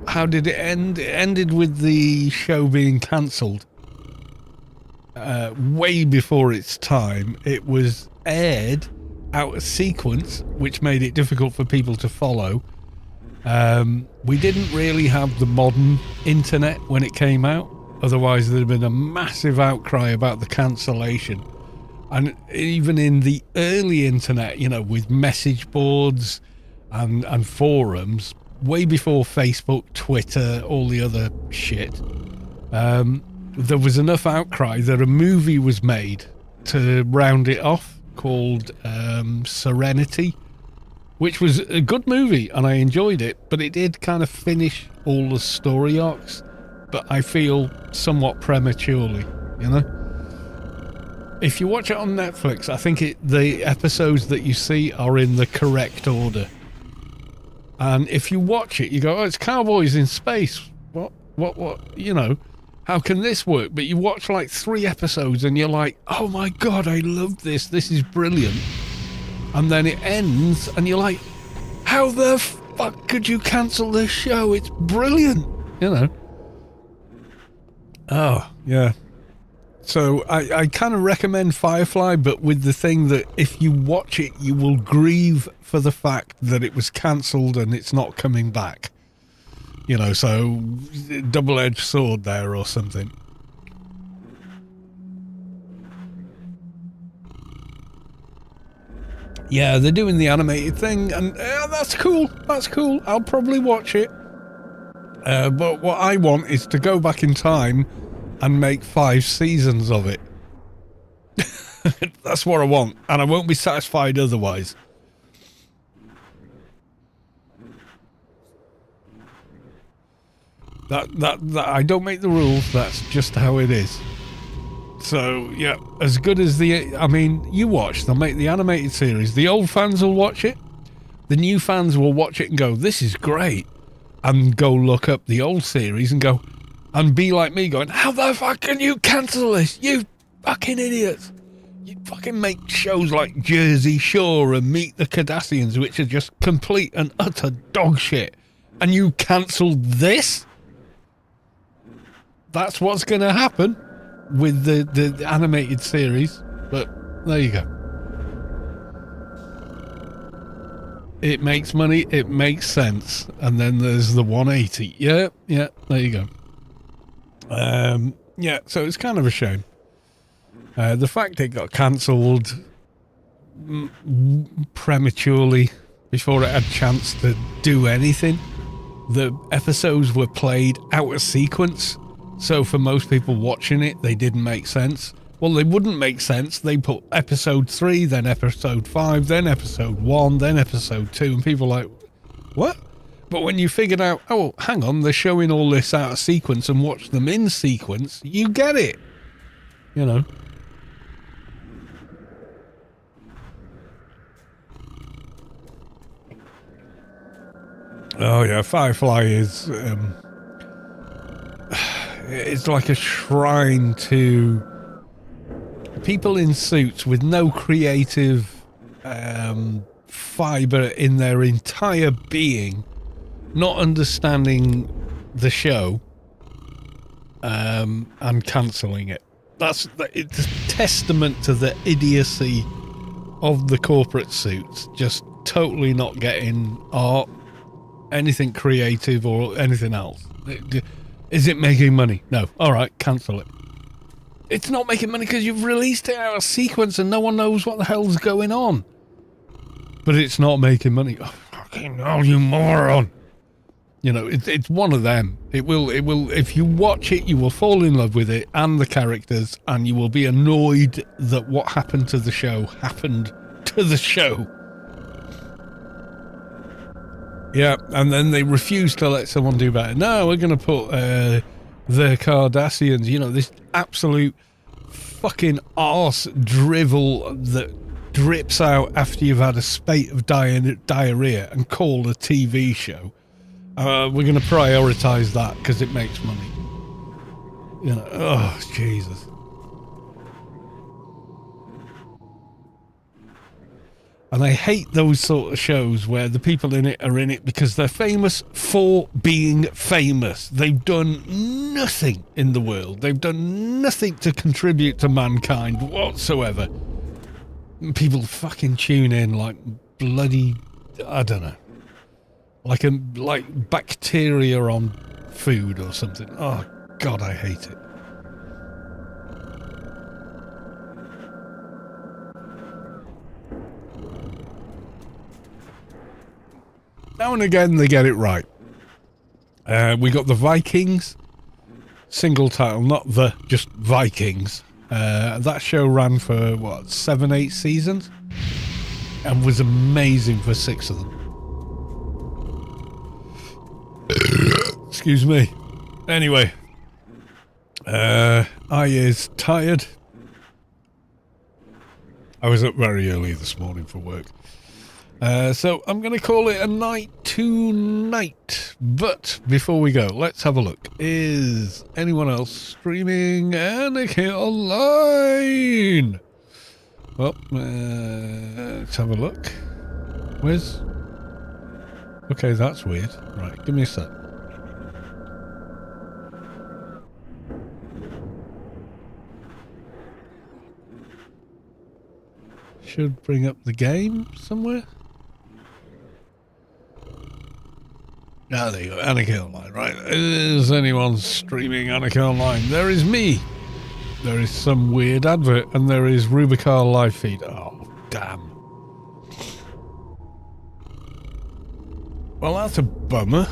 How did it end? It ended with the show being cancelled. Way before its time. It was aired out of sequence, which made it difficult for people to follow. We didn't really have the modern internet when it came out. Otherwise, there'd have been a massive outcry about the cancellation. And even in the early internet, you know, with message boards and forums, way before Facebook, Twitter, all the other shit, there was enough outcry that a movie was made to round it off called Serenity, which was a good movie and I enjoyed it, but it did kind of finish all the story arcs, but I feel somewhat prematurely, you know? If you watch it on Netflix, I think the episodes that you see are in the correct order. And if you watch it, you go, oh, it's cowboys in space. What, you know, how can this work? But you watch like 3 episodes and you're like, oh my God, I love this. This is brilliant. And then it ends and you're like, how the fuck could you cancel this show? It's brilliant, you know? Oh, yeah. So I kind of recommend Firefly, but with the thing that if you watch it, you will grieve for the fact that it was cancelled and it's not coming back. You know, so double-edged sword there or something. Yeah, they're doing the animated thing, and that's cool. That's cool. I'll probably watch it. But what I want is to go back in time and make 5 seasons of it. That's what I want, and I won't be satisfied otherwise. That I don't make the rules. That's just how it is. So yeah, as good as I mean, you watch. They'll make the animated series. The old fans will watch it. The new fans will watch it and go, "This is great," and go look up the old series and go, and be like me, going, "How the fuck can you cancel this? You fucking idiots! You fucking make shows like Jersey Shore and Meet the Cardassians, which are just complete and utter dog shit, and you cancelled this." That's what's going to happen with the animated series, but there you go. It makes money, it makes sense, and then there's the 180. Yeah, there you go. Yeah, so it's kind of a shame. The fact it got cancelled prematurely before it had a chance to do anything. The episodes were played out of sequence. So for most people watching it, they didn't make sense. Well, they wouldn't make sense. They put episode 3, then episode 5, then episode 1, then episode 2, and people are like, what? But when you figured out, oh, hang on, they're showing all this out of sequence and watch them in sequence, you get it. You know. Oh yeah, Firefly is... it's like a shrine to people in suits with no creative fibre in their entire being, not understanding the show and cancelling it. It's a testament to the idiocy of the corporate suits, just totally not getting art, anything creative or anything else. Is it making money? No. All right, cancel it. It's not making money because you've released it out of sequence and no one knows what the hell's going on. But it's not making money. Oh, fucking hell, you moron. You know, it's one of them. It will, if you watch it, you will fall in love with it and the characters, and you will be annoyed that what happened to the show happened to the show. Yeah, and then they refuse to let someone do better. No, we're going to put the Cardassians, you know, this absolute fucking arse drivel that drips out after you've had a spate of diarrhea and call a TV show. We're going to prioritise that because it makes money. You know, oh, Jesus. And I hate those sort of shows where the people in it are in it because they're famous for being famous. They've done nothing in the world. They've done nothing to contribute to mankind whatsoever. People fucking tune in like bloody, I don't know, like bacteria on food or something. Oh, God, I hate it. Now and again, they get it right. We got the Vikings, single title, not just Vikings. That show ran for, 7, 8 seasons? And was amazing for 6 of them. Excuse me. Anyway. I is tired. I was up very early this morning for work. So I'm going to call it a night tonight. But before we go, let's have a look. Is anyone else streaming Anarchy online? Well, let's have a look. Where's... Okay, that's weird. Right, give me a sec. should bring up the game somewhere. Ah, there you go. Anarchy Online, right. Is anyone streaming Anarchy Online? There is me. There is some weird advert, and there is Rubi-ka live feed. Oh, damn. Well, that's a bummer.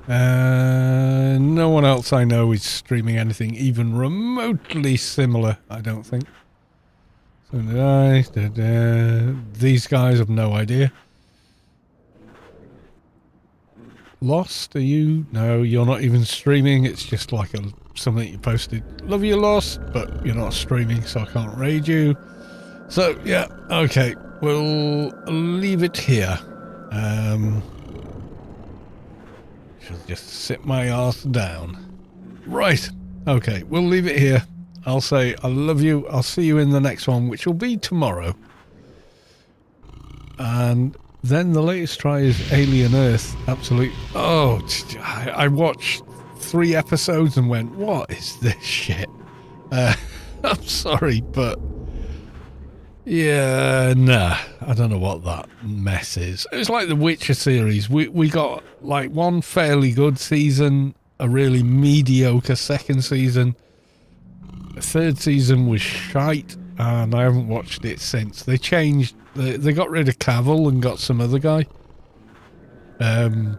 No one else I know is streaming anything even remotely similar, I don't think. So did I. These guys have no idea. Lost, are you? No, you're not even streaming. It's just like something you posted. Love you, Lost, but you're not streaming, so I can't raid you. So, yeah, okay. We'll leave it here. Shall just sit my ass down. Right. Okay, we'll leave it here. I'll say I love you. I'll see you in the next one, which will be tomorrow. And then the latest try is Alien Earth. Absolute. Oh, I watched 3 episodes and went, what is this shit? I'm sorry, but yeah, nah, I don't know what that mess is. It's like the Witcher series. We got like one fairly good season, a really mediocre second season. The 3rd season was shite, and I haven't watched it since. They changed. They got rid of Cavill and got some other guy. Temu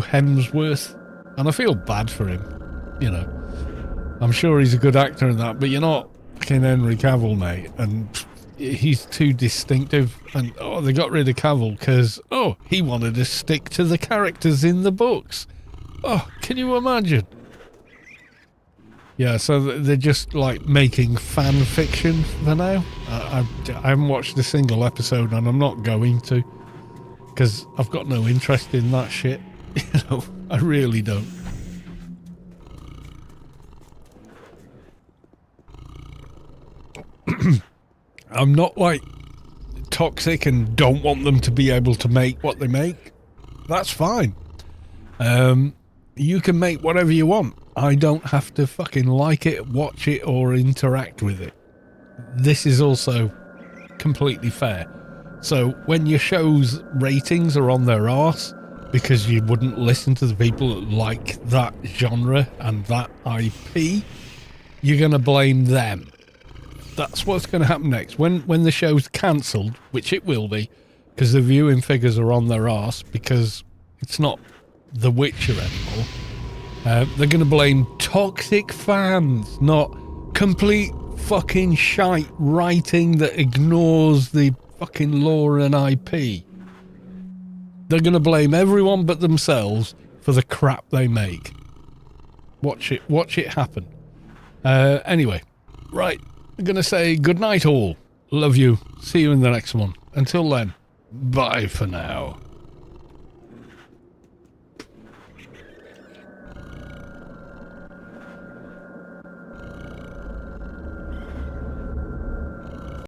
Hemsworth. And I feel bad for him. You know. I'm sure he's a good actor in that, but you're not fucking Henry Cavill, mate. And he's too distinctive. And, oh, they got rid of Cavill because, oh, he wanted to stick to the characters in the books. Oh, can you imagine? Yeah, so they're just like making fan fiction for now. I haven't watched a single episode, and I'm not going to, because I've got no interest in that shit. You know, I really don't. I'm not like toxic and don't want them to be able to make what they make. That's fine. You can make whatever you want. I don't have to fucking like it, watch it, or interact with it. This is also completely fair. So when your show's ratings are on their arse because you wouldn't listen to the people that like that genre and that IP, you're going to blame them. That's what's going to happen next. When the show's cancelled, which it will be, because the viewing figures are on their arse because it's not The Witcher anymore. They're going to blame toxic fans, not complete fucking shite writing that ignores the fucking lore and IP. They're going to blame everyone but themselves for the crap they make. Watch it happen. Anyway, right, I'm going to say good night all. Love you. See you in the next one. Until then, bye for now.